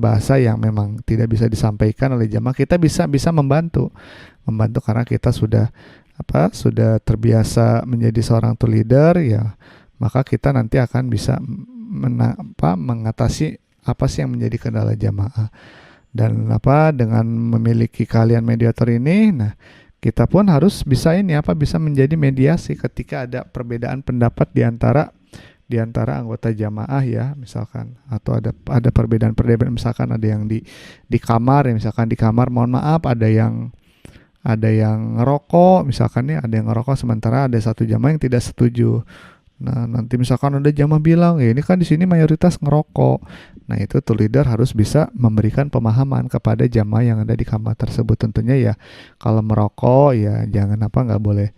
bahasa yang memang tidak bisa disampaikan oleh jamaah, kita bisa membantu karena kita sudah terbiasa menjadi seorang tour leader ya, maka kita nanti akan bisa mengatasi apa sih yang menjadi kendala jamaah. Dan dengan memiliki kalian mediator ini, nah kita pun harus bisa bisa menjadi mediasi ketika ada perbedaan pendapat di antara anggota jamaah ya, misalkan, atau ada perbedaan misalkan ada yang di kamar ya, misalkan di kamar mohon maaf ada yang ngerokok misalkan ya, ada yang ngerokok sementara ada satu jamaah yang tidak setuju. Nah, nanti misalkan ada jamaah bilang, ya ini kan di sini mayoritas ngerokok. Nah, itu tour leader harus bisa memberikan pemahaman kepada jamaah yang ada di kamar tersebut. Tentunya ya, kalau merokok ya jangan nggak boleh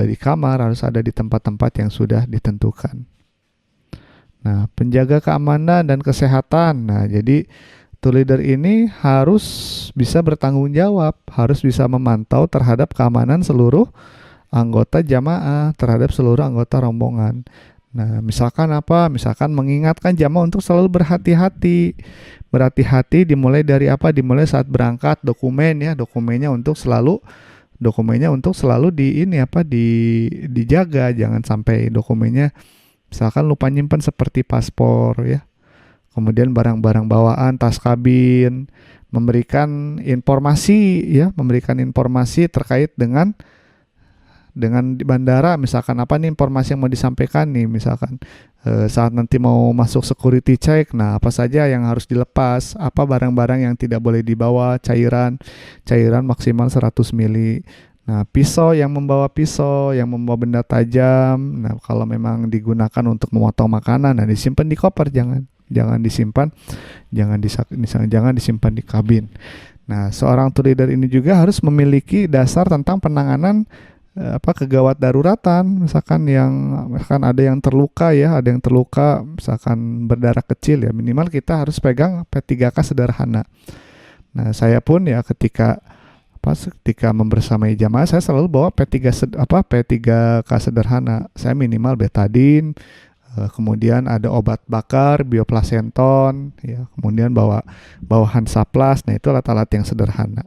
di kamar, harus ada di tempat-tempat yang sudah ditentukan. Nah, penjaga keamanan dan kesehatan. Nah, jadi tour leader ini harus bisa bertanggung jawab, harus bisa memantau terhadap keamanan seluruh anggota jamaah, terhadap seluruh anggota rombongan. Nah, misalkan Misalkan mengingatkan jamaah untuk selalu berhati-hati. Berhati-hati dimulai dari apa? Dimulai saat berangkat, dokumennya untuk selalu dijaga, jangan sampai dokumennya misalkan lupa nyimpen seperti paspor ya. Kemudian barang-barang bawaan, tas kabin, memberikan informasi terkait dengan di bandara, misalkan apa nih informasi yang mau disampaikan nih, misalkan saat nanti mau masuk security check, nah apa saja yang harus dilepas, apa barang-barang yang tidak boleh dibawa, cairan maksimal 100 mili. Nah, yang membawa benda tajam, nah kalau memang digunakan untuk memotong makanan, nah disimpan di koper, jangan disimpan di kabin. Nah, seorang tour leader ini juga harus memiliki dasar tentang penanganan kegawat daruratan, misalkan ada yang terluka, misalkan berdarah kecil ya, minimal kita harus pegang P3K sederhana. Nah, saya pun ya ketika membersamai jamaah, saya selalu bawa P3K sederhana. Saya minimal betadin, kemudian ada obat bakar, bioplasenton, ya, kemudian bawa Hansaplast. Nah, itu alat-alat yang sederhana.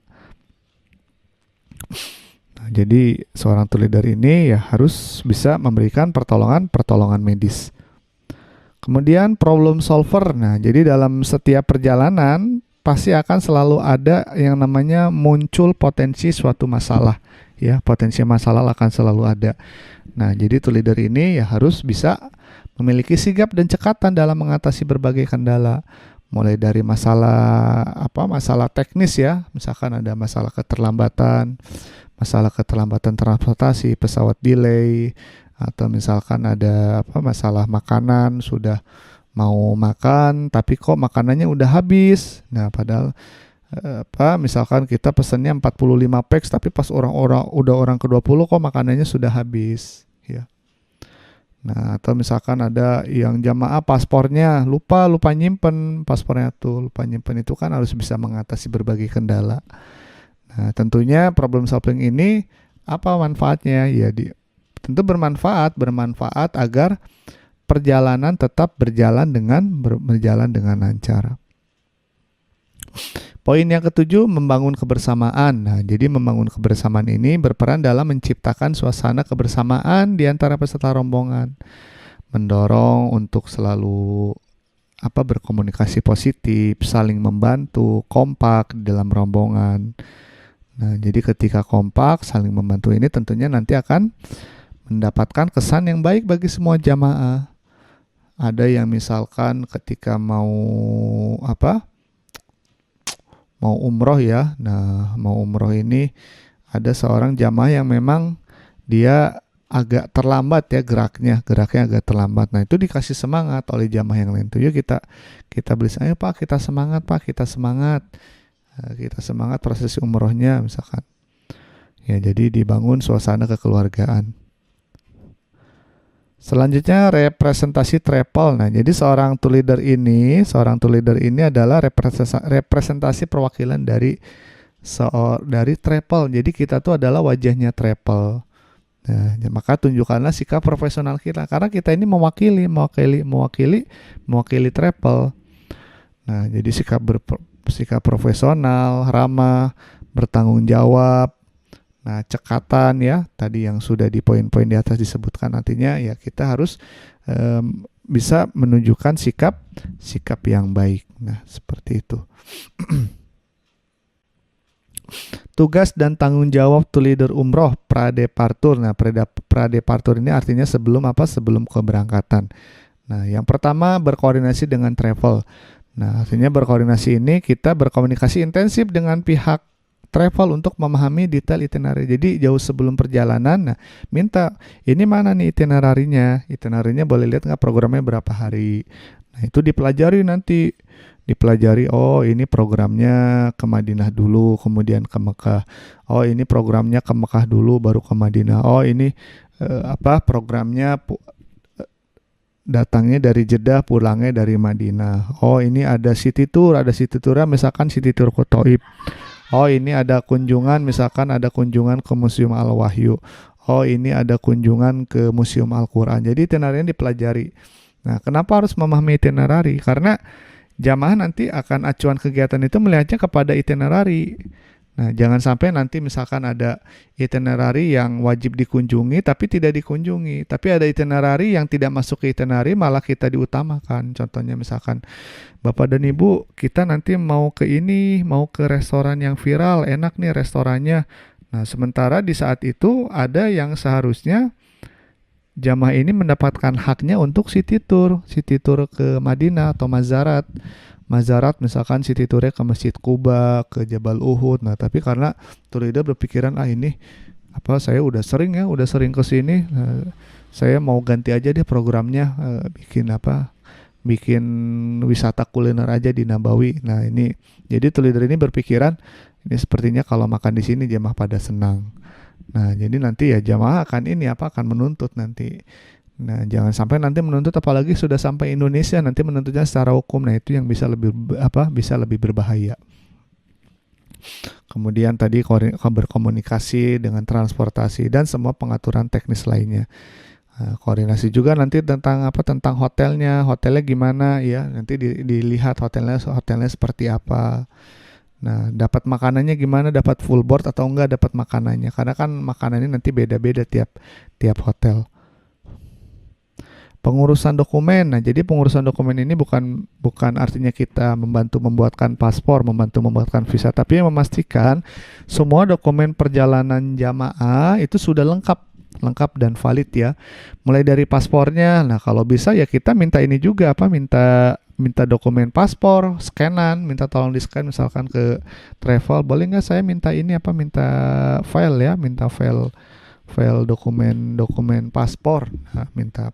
Nah, jadi seorang tour leader ini ya harus bisa memberikan pertolongan medis. Kemudian problem solver. Nah, jadi dalam setiap perjalanan pasti akan selalu ada yang namanya muncul potensi suatu masalah. Ya, potensi masalah akan selalu ada. Nah, jadi tour leader ini ya harus bisa memiliki sigap dan cekatan dalam mengatasi berbagai kendala. Mulai dari masalah teknis ya, misalkan ada masalah keterlambatan transportasi, pesawat delay, atau misalkan ada masalah makanan, sudah mau makan tapi kok makanannya udah habis. Nah, padahal misalkan kita pesennya 45 packs tapi pas orang ke-20 kok makanannya sudah habis ya. Nah, atau misalkan ada yang jamaah paspornya lupa nyimpen paspornya lupa nyimpen, itu kan harus bisa mengatasi berbagai kendala. Nah, tentunya problem solving ini apa manfaatnya? Ya, tentu bermanfaat agar perjalanan tetap berjalan dengan lancar. Poin yang ketujuh, membangun kebersamaan. Nah, jadi membangun kebersamaan ini berperan dalam menciptakan suasana kebersamaan di antara peserta rombongan, mendorong untuk selalu berkomunikasi positif, saling membantu, kompak di dalam rombongan. Nah, jadi ketika kompak, saling membantu ini tentunya nanti akan mendapatkan kesan yang baik bagi semua jamaah. Ada yang misalkan ketika mau umroh ya. Nah, mau umroh ini ada seorang jamaah yang memang dia agak terlambat ya geraknya agak terlambat. Nah, itu dikasih semangat oleh jamaah yang lain tuh. Yuk kita beli, ayo Pak, kita semangat prosesi umrohnya misalkan. Ya, jadi dibangun suasana kekeluargaan. Selanjutnya representasi travel. Nah, jadi seorang tour leader ini adalah representasi perwakilan dari travel. Jadi kita tuh adalah wajahnya travel. Nah, maka tunjukkanlah sikap profesional kita, karena kita ini mewakili travel. Nah, jadi sikap profesional, ramah, bertanggung jawab. Nah, cekatan ya, tadi yang sudah di poin-poin di atas disebutkan, nantinya ya kita harus bisa menunjukkan sikap yang baik. Nah, seperti itu. Tugas dan tanggung jawab to leader umroh pradepartur. Nah, pradepartur ini artinya sebelum apa? Sebelum keberangkatan. Nah, yang pertama berkoordinasi dengan travel. Nah, artinya berkoordinasi ini kita berkomunikasi intensif dengan pihak travel untuk memahami detail itinerary. Jadi jauh sebelum perjalanan, nah minta ini mana nih itinerarinya? Itinerarinya boleh lihat nggak programnya berapa hari? Nah itu dipelajari nanti, oh ini programnya ke Madinah dulu, kemudian ke Mekah. Oh ini programnya ke Mekah dulu, baru ke Madinah. Oh ini programnya datangnya dari Jeddah, pulangnya dari Madinah. Oh ini ada city tour misalkan city tour ke Thaif. Oh ini ada kunjungan, misalkan ada kunjungan ke Museum Al-Wahyu. Oh ini ada kunjungan ke Museum Al-Quran. Jadi itinerary dipelajari. Nah kenapa harus memahami itinerary? Karena jamaah nanti akan acuan kegiatan itu melihatnya kepada itinerary. Nah jangan sampai nanti misalkan ada itinerary yang wajib dikunjungi tapi tidak dikunjungi. Tapi ada itinerary yang tidak masuk ke itinerary malah kita diutamakan. Contohnya misalkan Bapak dan Ibu, kita nanti mau ke restoran yang viral, enak nih restorannya. Nah, sementara di saat itu ada yang seharusnya jamaah ini mendapatkan haknya untuk city tour ke Madinah atau Mazarat. Mazarat misalkan city tournya ke Masjid Quba, ke Jabal Uhud. Nah, tapi karena tour leader berpikiran ini saya udah sering ke sini, saya mau ganti aja deh programnya, bikin wisata kuliner aja di Nabawi. Nah ini, jadi tour leader ini berpikiran ini sepertinya kalau makan di sini jamaah pada senang. Nah jadi nanti ya jamaah akan menuntut nanti. Nah jangan sampai nanti menuntut, apalagi sudah sampai Indonesia nanti menuntutnya secara hukum. Nah itu yang bisa lebih berbahaya. Kemudian tadi berkomunikasi dengan transportasi dan semua pengaturan teknis lainnya. Nah, koordinasi juga nanti tentang hotelnya gimana ya, nanti dilihat hotelnya seperti apa. Nah dapat makanannya gimana, dapat full board atau enggak dapat makanannya, karena kan makanannya nanti beda-beda tiap hotel. Pengurusan dokumen. Nah jadi pengurusan dokumen ini bukan artinya kita membantu membuatkan paspor, membantu membuatkan visa, tapi memastikan semua dokumen perjalanan jamaah itu sudah lengkap dan valid ya, mulai dari paspornya. Nah kalau bisa ya kita minta ini juga, minta dokumen paspor, scanan, minta tolong di scan misalkan ke travel, boleh nggak saya minta ini minta file ya, minta file dokumen paspor. Nah, minta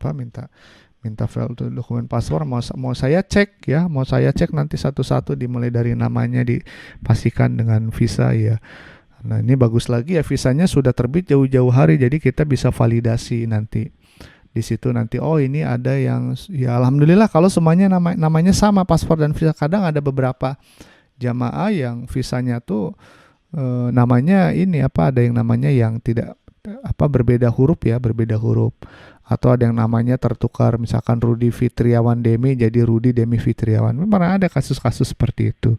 file dokumen paspor, mau saya cek nanti satu-satu, dimulai dari namanya, dipastikan dengan visa ya. Nah ini bagus lagi ya, visanya sudah terbit jauh-jauh hari, jadi kita bisa validasi nanti di situ nanti. Oh ini ada yang ya alhamdulillah kalau semuanya namanya sama paspor dan visa. Kadang ada beberapa jamaah yang visanya tuh namanya ada yang namanya yang tidak berbeda huruf, atau ada yang namanya tertukar, misalkan Rudi Fitriawan Demi jadi Rudi Demi Fitriawan. Memang ada kasus-kasus seperti itu.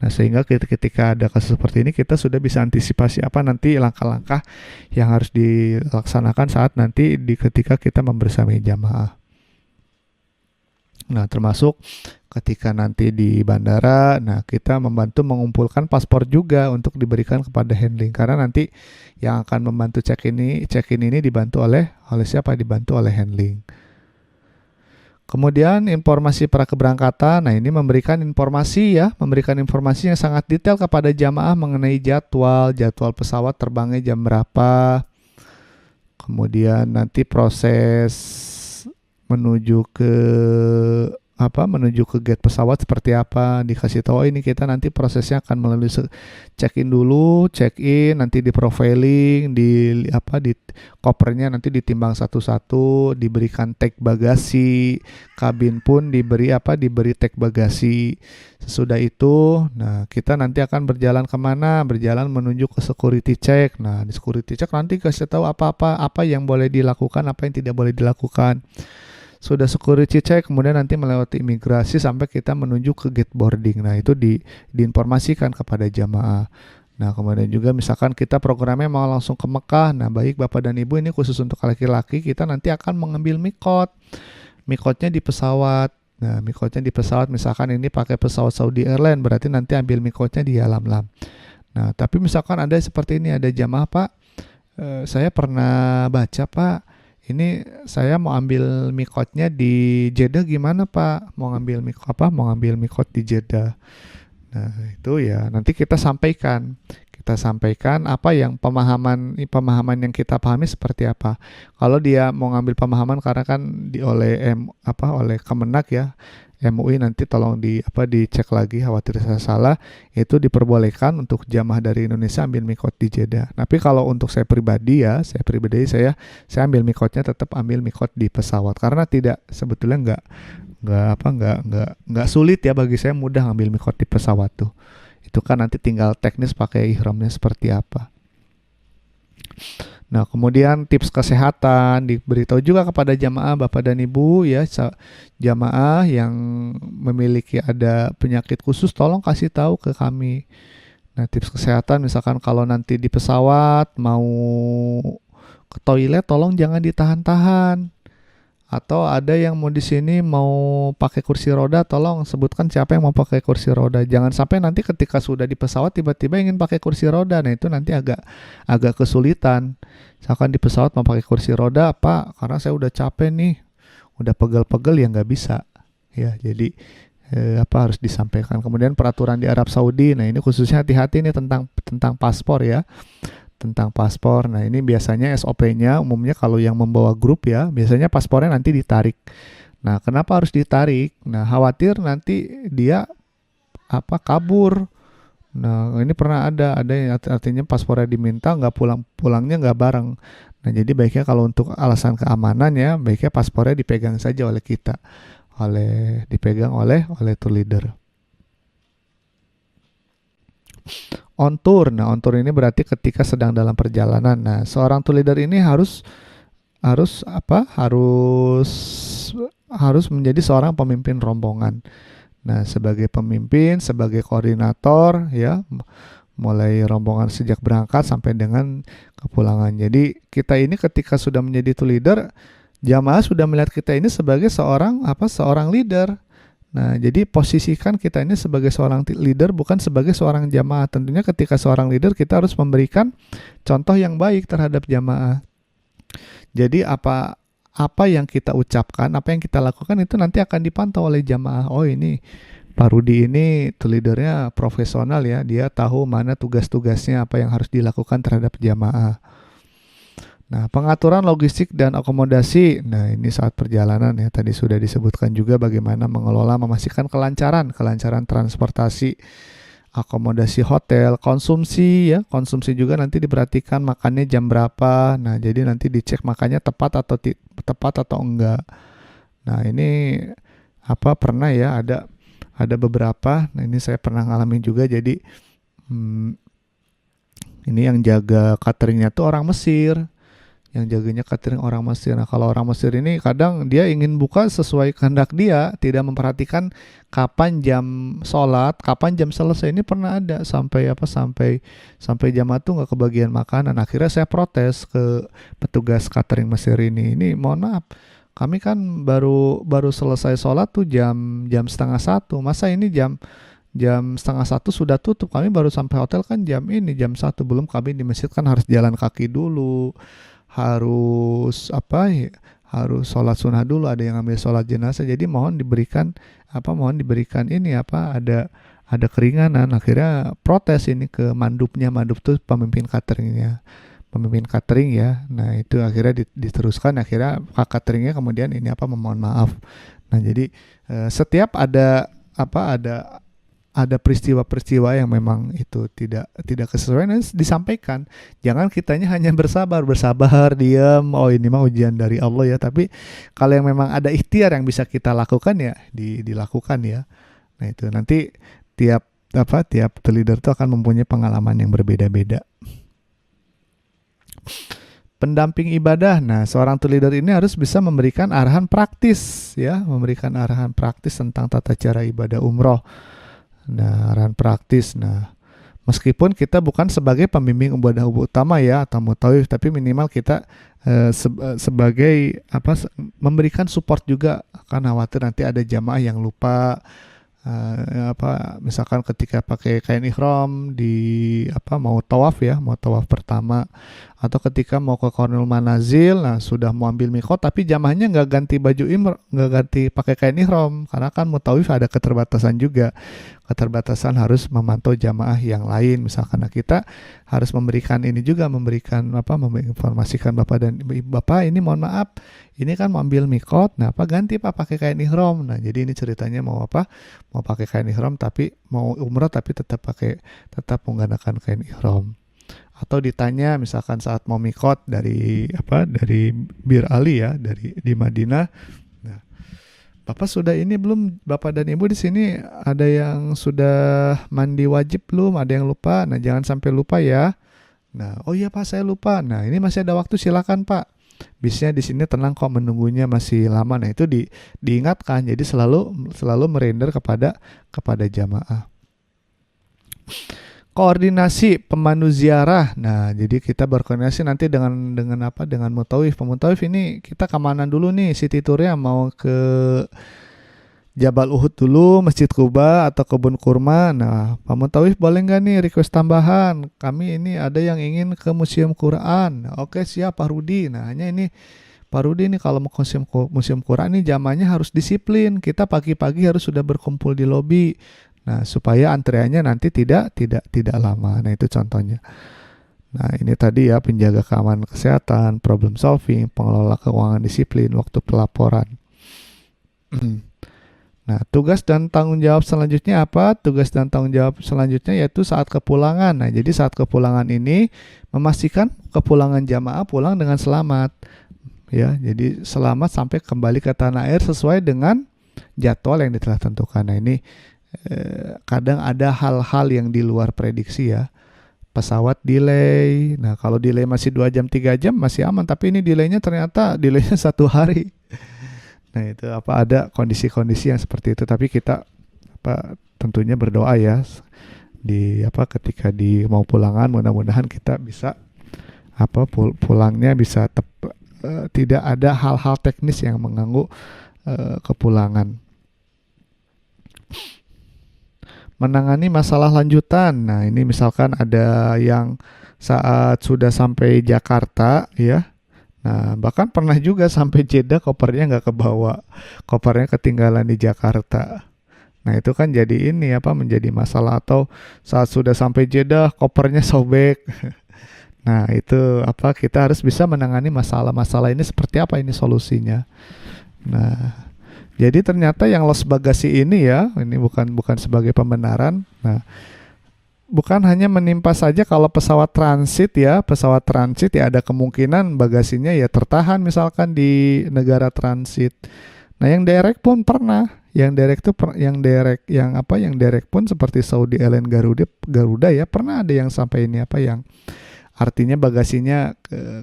Nah sehingga ketika ada kasus seperti ini kita sudah bisa antisipasi nanti langkah-langkah yang harus dilaksanakan saat nanti ketika kita membersamai jamaah. Nah termasuk ketika nanti di bandara, nah kita membantu mengumpulkan paspor juga untuk diberikan kepada handling, karena nanti yang akan membantu check-in ini dibantu oleh siapa? Dibantu oleh handling. Kemudian informasi pra keberangkatan. Nah ini memberikan informasi yang sangat detail kepada jamaah mengenai jadwal pesawat terbangnya jam berapa. Kemudian nanti proses menuju ke gate pesawat seperti apa, dikasih tahu ini kita nanti prosesnya akan melalui check-in dulu, nanti di profiling, di kopernya nanti ditimbang satu-satu, diberikan tag bagasi, kabin pun diberi tag bagasi. Sesudah itu, nah kita nanti akan berjalan kemana? Berjalan menuju ke security check. Nah di security check nanti kasih tahu apa yang boleh dilakukan, apa yang tidak boleh dilakukan. sudah security check, kemudian nanti melewati imigrasi sampai kita menuju ke gate boarding. Nah, itu diinformasikan kepada jamaah. Nah, kemudian juga misalkan kita programnya mau langsung ke Mekah. Nah, baik Bapak dan Ibu, ini khusus untuk laki-laki, kita nanti akan mengambil mikot. Mikotnya di pesawat. Nah, mikotnya di pesawat, misalkan ini pakai pesawat Saudi Airlines, berarti nanti ambil mikotnya di Yalamlam. Nah, tapi misalkan ada seperti ini, ada jamaah, Pak, saya pernah baca, Pak, ini saya mau ambil mikotnya di Jeddah, gimana Pak? Mau ngambil mikot apa? Mau ngambil mikot di Jeddah. Nah, itu ya nanti kita sampaikan. Kita sampaikan apa yang pemahaman yang kita pahami seperti apa. Kalau dia mau ngambil pemahaman karena kan oleh Kemenak ya, MUI, nanti tolong dicek lagi, khawatir saya salah, itu diperbolehkan untuk jamaah dari Indonesia ambil mikot di Jeddah. Tapi kalau untuk saya pribadi saya ambil mikotnya, tetap ambil mikot di pesawat karena sebetulnya nggak sulit ya bagi saya, mudah ngambil mikot di pesawat tuh. Itu kan nanti tinggal teknis pakai ihramnya seperti apa. Nah, kemudian tips kesehatan diberitahu juga kepada jamaah Bapak dan Ibu ya, jamaah yang memiliki ada penyakit khusus tolong kasih tahu ke kami. Nah, tips kesehatan misalkan kalau nanti di pesawat mau ke toilet tolong jangan ditahan-tahan. Atau ada yang mau di sini mau pakai kursi roda, tolong sebutkan siapa yang mau pakai kursi roda. Jangan sampai nanti ketika sudah di pesawat tiba-tiba ingin pakai kursi roda. Nah, itu nanti agak kesulitan. Misalkan di pesawat mau pakai kursi roda, Pak, karena saya udah capek nih, udah pegel-pegel, ya nggak bisa. Ya, jadi harus disampaikan. Kemudian peraturan di Arab Saudi. Nah, ini khususnya hati-hati nih tentang paspor ya. Tentang paspor. Nah, ini biasanya SOP-nya umumnya kalau yang membawa grup ya, biasanya paspornya nanti ditarik. Nah, kenapa harus ditarik? Nah, khawatir nanti dia kabur. Nah, ini pernah ada yang artinya paspornya diminta, nggak pulangnya nggak bareng. Nah, jadi baiknya kalau untuk alasan keamanan ya, baiknya paspornya dipegang saja oleh kita, dipegang oleh tour leader. On tour. Nah, on tour ini berarti ketika sedang dalam perjalanan. Nah, seorang tour leader ini harus menjadi seorang pemimpin rombongan. Nah, sebagai pemimpin, sebagai koordinator ya, mulai rombongan sejak berangkat sampai dengan kepulangan. Jadi, kita ini ketika sudah menjadi tour leader, jamaah sudah melihat kita ini sebagai seorang leader. Nah, jadi posisikan kita ini sebagai seorang leader, bukan sebagai seorang jamaah. Tentunya ketika seorang leader, kita harus memberikan contoh yang baik terhadap jamaah. Jadi apa yang kita ucapkan, apa yang kita lakukan itu nanti akan dipantau oleh jamaah. Oh, ini Pak Rudi ini leadernya profesional ya, dia tahu mana tugas-tugasnya, apa yang harus dilakukan terhadap jamaah. Nah, pengaturan logistik dan akomodasi. Nah, ini saat perjalanan ya, tadi sudah disebutkan juga bagaimana mengelola, memastikan kelancaran transportasi, akomodasi hotel, konsumsi ya. Konsumsi juga nanti diperhatikan makannya jam berapa. Nah, jadi nanti dicek makannya tepat atau enggak. Nah, ini pernah ya ada beberapa. Nah, ini saya pernah ngalamin juga. Jadi ini yang jaga cateringnya tuh orang Mesir. Yang jaganya catering orang Mesir. Nah, kalau orang Mesir ini kadang dia ingin buka sesuai kehendak dia, tidak memperhatikan kapan jam sholat, kapan jam selesai. Ini pernah ada sampai jamaah tuh nggak kebagian makanan. Akhirnya saya protes ke petugas catering Mesir ini. Ini mohon maaf, kami kan baru selesai sholat tuh jam 12:30. Masa ini jam 12:30 sudah tutup, kami baru sampai hotel kan jam 1, belum kami di masjid kan harus jalan kaki dulu, harus sholat sunnah dulu, ada yang ambil sholat jenazah. Jadi mohon diberikan ini ada keringanan. Akhirnya protes ini ke mandub tuh pemimpin catering ya. Nah, itu akhirnya diteruskan, akhirnya Pak cateringnya kemudian ini memohon maaf. Nah, jadi setiap ada peristiwa-peristiwa yang memang itu tidak kesesuaian, disampaikan. Jangan kitanya hanya bersabar diam, oh ini mah ujian dari Allah ya. Tapi kalau yang memang ada ikhtiar yang bisa kita lakukan ya dilakukan ya. Nah, itu nanti tiap leader itu akan mempunyai pengalaman yang berbeda-beda. pendamping ibadah. Nah, seorang tour leader ini harus bisa memberikan arahan praktis ya, memberikan arahan praktis tentang tata cara ibadah umroh. Nah, arahan praktis. Nah, meskipun kita bukan sebagai pembimbing ibadah utama ya atau mutawif, tapi minimal kita sebagai memberikan support juga, kan khawatir nanti ada jamaah yang lupa misalkan ketika pakai kain ihram di mau tawaf pertama, atau ketika mau ke Qarnul Manazil, nah sudah mau ambil mikot tapi jamaahnya nggak ganti baju nggak ganti pakai kain ihram, karena kan mutawif ada keterbatasan juga, keterbatasan harus memantau jamaah yang lain misalkan. Nah, kita harus memberikan menginformasikan bapak dan ibu, bapak ini mohon maaf ini kan mau ambil mikot, nah ganti pak pakai kain ihram. Nah, jadi ini ceritanya mau pakai kain ihram tapi mau umrah tapi tetap menggunakan kain ihram. Atau ditanya misalkan saat mau mikot dari Bir Ali ya, di Madinah. Nah, Bapak sudah ini belum, Bapak dan Ibu di sini ada yang sudah mandi wajib belum? Ada yang lupa? Nah, jangan sampai lupa ya. Nah, oh iya Pak, saya lupa. Nah, ini masih ada waktu, silakan Pak. Bisnya di sini tenang kok, menunggunya masih lama. Nah, itu diingatkan. Jadi selalu merender kepada jamaah. Koordinasi pemandu ziarah. Nah, jadi kita berkoordinasi nanti dengan mutawif. Pemutawif ini kita kemana dulu nih? City tournya mau ke Jabal Uhud dulu, Masjid Kuba atau Kebun Kurma. Nah, Pak Mutawif boleh nggak nih request tambahan? Kami ini ada yang ingin ke Museum Quran. Oke, siap Pak Rudi. Nah, hanya ini Pak Rudi nih kalau mau ke Museum Quran ini zamannya harus disiplin. Kita pagi-pagi harus sudah berkumpul di lobi. Nah, supaya antreannya nanti tidak lama. Nah, itu contohnya. Nah, ini tadi ya, penjaga keamanan kesehatan, problem solving, pengelola keuangan disiplin, waktu pelaporan. Nah, tugas dan tanggung jawab selanjutnya apa? Tugas dan tanggung jawab selanjutnya yaitu saat kepulangan. Nah, jadi saat kepulangan ini memastikan kepulangan jamaah pulang dengan selamat. Ya, jadi selamat sampai kembali ke tanah air sesuai dengan jadwal yang telah tentukan. Nah, ini kadang ada hal-hal yang di luar prediksi ya. Pesawat delay. Nah, kalau delay masih 2 jam 3 jam masih aman, tapi ini delaynya ternyata delaynya 1 hari. Nah, itu ada kondisi-kondisi yang seperti itu, tapi kita tentunya berdoa ya ketika mau pulangan, mudah-mudahan kita bisa pulangnya bisa tidak ada hal-hal teknis yang mengganggu kepulangan. Menangani masalah lanjutan. Nah, ini misalkan ada yang saat sudah sampai Jakarta ya. Nah, bahkan pernah juga sampai Jeddah kopernya nggak kebawa, kopernya ketinggalan di Jakarta. Nah, itu kan jadi menjadi masalah. Atau saat sudah sampai Jeddah kopernya sobek. Nah, itu kita harus bisa menangani masalah-masalah ini seperti apa ini solusinya. Nah, jadi ternyata yang loss bagasi ini ya, ini bukan sebagai pembenaran. Nah, bukan hanya menimpa saja kalau pesawat transit ya ada kemungkinan bagasinya ya tertahan misalkan di negara transit. Nah, yang direct pun pernah, yang direct pun seperti Saudi Airlines, Garuda ya, pernah ada yang sampai ini yang artinya bagasinya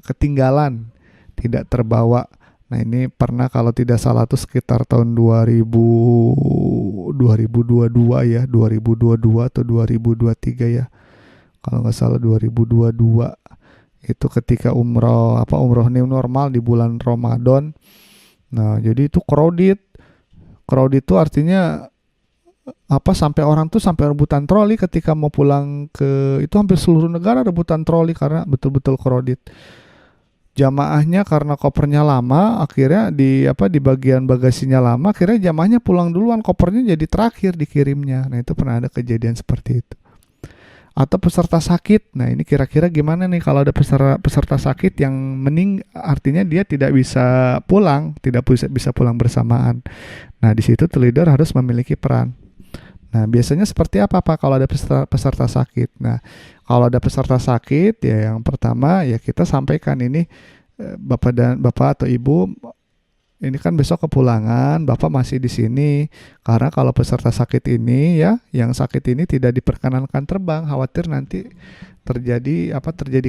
ketinggalan, tidak terbawa. Nah, ini pernah kalau tidak salah tuh sekitar tahun 2022 ya, 2022 atau 2023 ya. Kalau nggak salah 2022. Itu ketika umroh new normal di bulan Ramadan. Nah, jadi itu crowded. Crowded itu artinya sampai orang tuh sampai rebutan troli ketika mau pulang itu hampir seluruh negara rebutan troli karena betul-betul crowded. Jamaahnya karena kopernya lama, akhirnya di bagian bagasinya lama, akhirnya jamaahnya pulang duluan, kopernya jadi terakhir dikirimnya. Nah, itu pernah ada kejadian seperti itu. Atau peserta sakit. Nah, ini kira-kira gimana nih kalau ada peserta sakit yang artinya dia tidak bisa pulang, tidak bisa pulang bersamaan. Nah, di situ leader harus memiliki peran. Nah, biasanya seperti apa Pak kalau ada peserta sakit? Nah, kalau ada peserta sakit ya yang pertama ya kita sampaikan ini Bapak atau Ibu ini kan besok kepulangan, Bapak masih di sini karena kalau peserta sakit ini ya yang sakit ini tidak diperkenankan terbang, khawatir nanti terjadi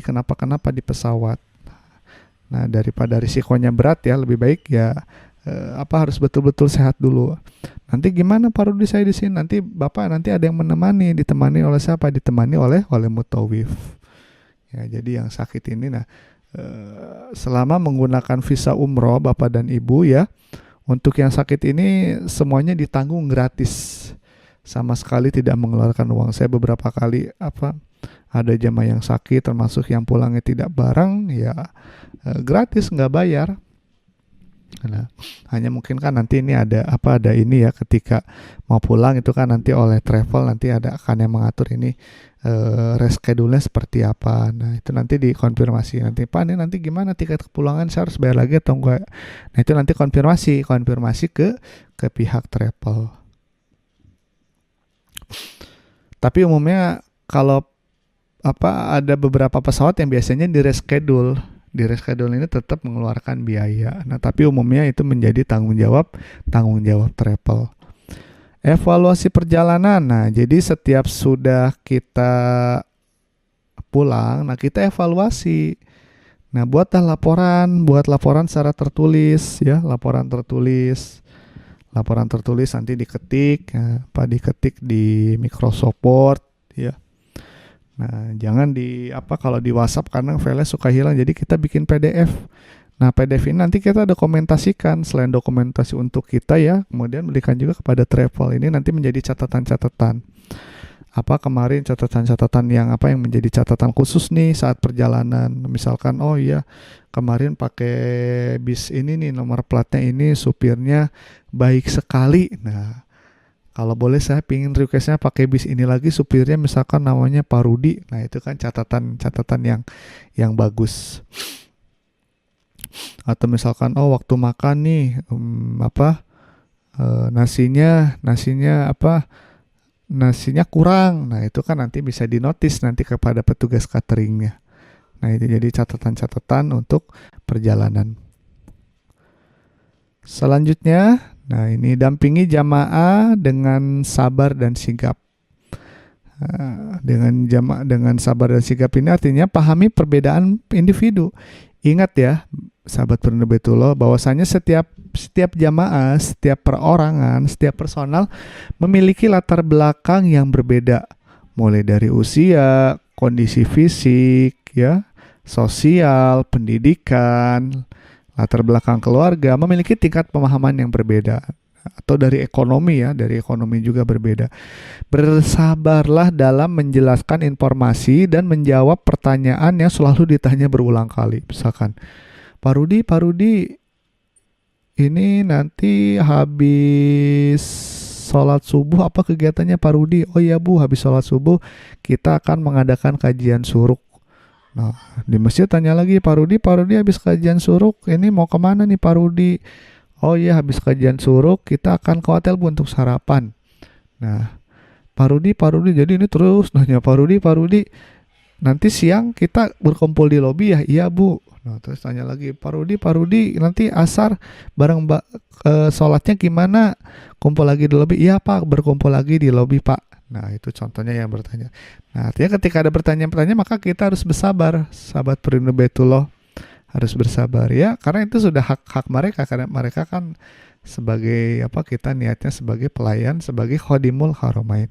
kenapa-kenapa di pesawat. Nah, daripada risikonya berat ya, lebih baik ya harus betul-betul sehat dulu. Nanti gimana Pak Rudi saya di sini? Nanti Bapak nanti ada yang menemani, ditemani oleh siapa? Ditemani oleh mutawif. Ya, jadi yang sakit ini selama menggunakan visa umroh Bapak dan Ibu ya, untuk yang sakit ini semuanya ditanggung gratis. Sama sekali tidak mengeluarkan uang. Saya beberapa kali ada jamaah yang sakit termasuk yang pulangnya tidak bareng ya, gratis nggak bayar. Nah, hanya mungkin kan nanti ini ada ini ya, ketika mau pulang itu kan nanti oleh travel nanti akan yang mengatur ini reschedule-nya seperti apa. Nah, itu nanti dikonfirmasi nanti, Pak ini nanti gimana tiket kepulangan, saya harus bayar lagi atau enggak. Nah, itu nanti konfirmasi ke pihak travel. Tapi umumnya kalau ada beberapa pesawat yang biasanya di reschedule ini tetap mengeluarkan biaya. Nah, tapi umumnya itu menjadi tanggung jawab travel. Evaluasi perjalanan. Nah, jadi setiap sudah kita pulang, nah kita evaluasi. Nah, buat laporan secara tertulis ya, laporan tertulis nanti diketik di Microsoft Word ya. Nah, jangan kalau di WhatsApp kadang file suka hilang, jadi kita bikin PDF. Nah, PDF ini nanti kita dokumentasikan, selain dokumentasi untuk kita ya, kemudian berikan juga kepada travel. Ini nanti menjadi catatan-catatan. Kemarin catatan-catatan yang menjadi catatan khusus nih saat perjalanan. Misalkan, oh iya, kemarin pakai bis ini nih, nomor platnya ini, supirnya baik sekali. Nah, kalau boleh saya pingin requestnya pakai bis ini lagi, supirnya misalkan namanya Pak Rudi. Nah, itu kan catatan yang bagus. Atau misalkan waktu makan nih nasinya kurang. Nah, itu kan nanti bisa dinotis nanti kepada petugas cateringnya. Nah, itu jadi catatan-catatan untuk perjalanan. Selanjutnya, nah ini dampingi jamaah dengan sabar dan sigap. Dengan sabar dan sigap ini artinya pahami perbedaan individu. Ingat ya, sahabat Baitullah, bahwasanya setiap jamaah, setiap perorangan, setiap personal memiliki latar belakang yang berbeda, mulai dari usia, kondisi fisik, ya, sosial, pendidikan, latar belakang keluarga, memiliki tingkat pemahaman yang berbeda, atau dari ekonomi juga berbeda. Bersabarlah dalam menjelaskan informasi dan menjawab pertanyaan yang selalu ditanya berulang kali. Misalkan, Pak Rudi, ini nanti habis sholat subuh apa kegiatannya Pak Rudi? Oh iya Bu, habis sholat subuh kita akan mengadakan kajian suruk. Nah, di masjid tanya lagi, Pak Rudi habis kajian suruk ini mau kemana nih Pak Rudi? Oh iya, habis kajian suruk kita akan ke hotel Bu untuk sarapan. Nah, Pak Rudi, jadi ini terus nanya Pak Rudi, nanti siang kita berkumpul di lobi ya? Iya Bu. Nah, terus tanya lagi, Pak Rudi, nanti asar bareng sholatnya gimana? Kumpul lagi di lobi? Iya Pak, berkumpul lagi di lobi Pak. Nah, itu contohnya yang bertanya. Nah, artinya ketika ada pertanyaan-pertanyaan maka kita harus bersabar, sahabat Perindu Baitullah, harus bersabar ya, karena itu sudah hak mereka, karena mereka kan sebagai kita niatnya sebagai pelayan, sebagai khodimul haramain.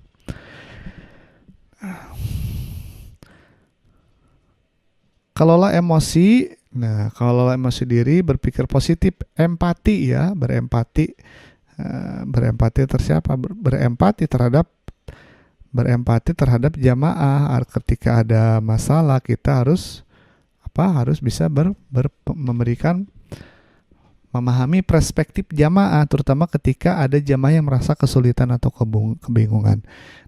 Kelola emosi. Nah, kelola emosi diri, berpikir positif, empati ya, berempati terhadap jamaah. Ketika ada masalah kita harus bisa memberikan, memahami perspektif jamaah, terutama ketika ada jamaah yang merasa kesulitan atau kebingungan.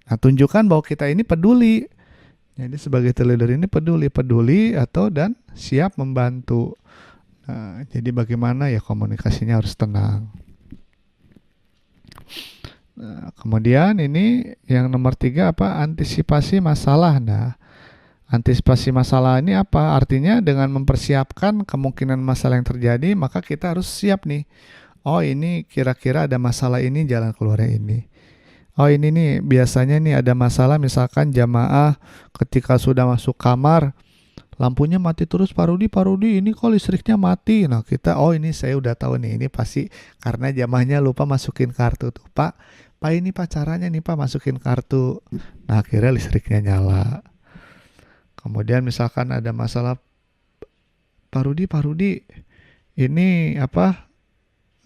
Nah, tunjukkan bahwa kita ini peduli. Jadi sebagai leader ini peduli dan siap membantu. Nah, jadi bagaimana ya, komunikasinya harus tenang. Nah, kemudian ini yang nomor 3 antisipasi masalah. Nah, antisipasi masalah ini apa? Artinya dengan mempersiapkan kemungkinan masalah yang terjadi, maka kita harus siap nih. Oh, ini kira-kira ada masalah ini, jalan keluarnya ini. Oh, ini biasanya ada masalah, misalkan jamaah ketika sudah masuk kamar lampunya mati terus, Pak Rudi ini kok listriknya mati. Nah kita, oh ini saya udah tahu nih, ini pasti karena jamaahnya lupa masukin kartu tuh, Pak ini Pak caranya nih Pak masukin kartu. Nah akhirnya listriknya nyala. Kemudian misalkan ada masalah, Pak Rudi ini apa,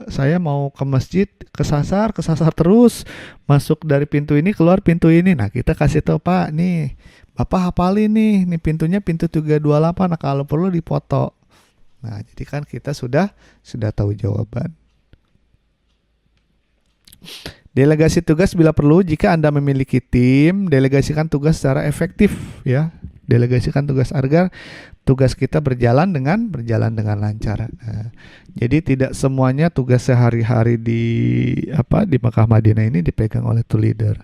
saya mau ke masjid, kesasar terus, masuk dari pintu ini, keluar pintu ini. Nah kita kasih tahu, Pak nih Bapak hafalin nih pintunya pintu 328, nah kalau perlu dipoto. Nah jadi kan kita sudah tahu jawaban. Delegasi tugas bila perlu, jika Anda memiliki tim, delegasikan tugas secara efektif ya. Delegasikan tugas agar tugas kita berjalan dengan lancar. Nah, jadi tidak semuanya tugas sehari-hari di Makkah Madinah ini dipegang oleh two leader.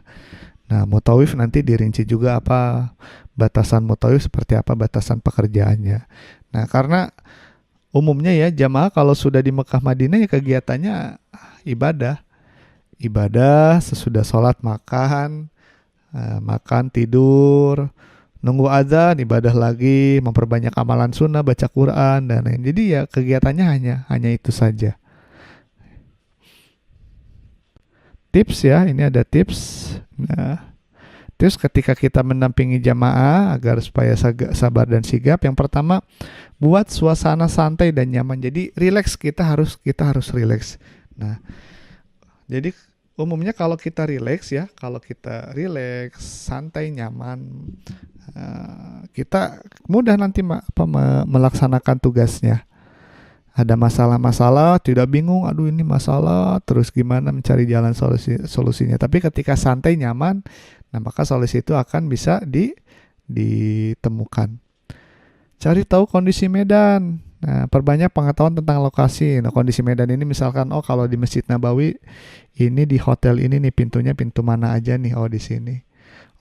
Nah, mutawif nanti dirinci juga apa batasan mutawif, seperti apa batasan pekerjaannya. Nah, karena umumnya ya jamaah kalau sudah di Makkah Madinah ya kegiatannya ibadah sesudah sholat, makan tidur, nunggu azan, ibadah lagi, memperbanyak amalan sunnah, baca Quran dan lain. Jadi ya kegiatannya hanya itu saja. Tips ya, ini ada tips. Nah, tips ketika kita mendampingi jamaah agar supaya sabar dan sigap. Yang pertama, buat suasana santai dan nyaman. Jadi relax, kita harus relax. Nah, jadi umumnya kalau kita relax, santai, nyaman, kita mudah nanti melaksanakan tugasnya. Ada masalah-masalah, tidak bingung, aduh ini masalah, terus gimana mencari jalan solusinya. Tapi ketika santai, nyaman, nah maka solusi itu akan bisa ditemukan. Cari tahu kondisi medan. Nah, perbanyak pengetahuan tentang lokasi. Nah, kondisi medan ini misalkan, oh kalau di Masjid Nabawi, ini di hotel ini nih pintunya pintu mana aja nih? Oh di sini.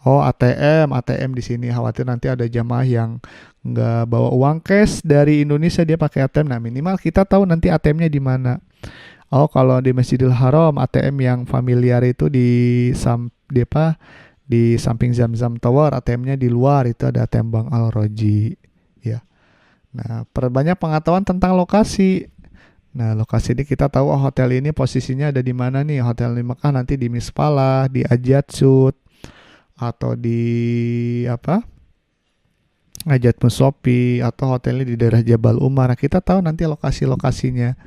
Oh ATM di sini. Khawatir nanti ada jamaah yang nggak bawa uang cash dari Indonesia, dia pakai ATM. Nah minimal kita tahu nanti ATM-nya di mana. Oh kalau di Masjidil Haram, ATM yang familiar itu di samping Zamzam Tower, ATM-nya di luar itu ada ATM Bank Al Roji. Ya. Nah perbanyak pengetahuan tentang lokasi. Nah lokasi ini kita tahu, oh hotel ini posisinya ada di mana nih. Hotel di Mekah nanti di Mispalah, di Ajat Sud, atau di Ajat Musopi, atau hotelnya di daerah Jabal Umar. Nah, kita tahu nanti lokasi-lokasinya.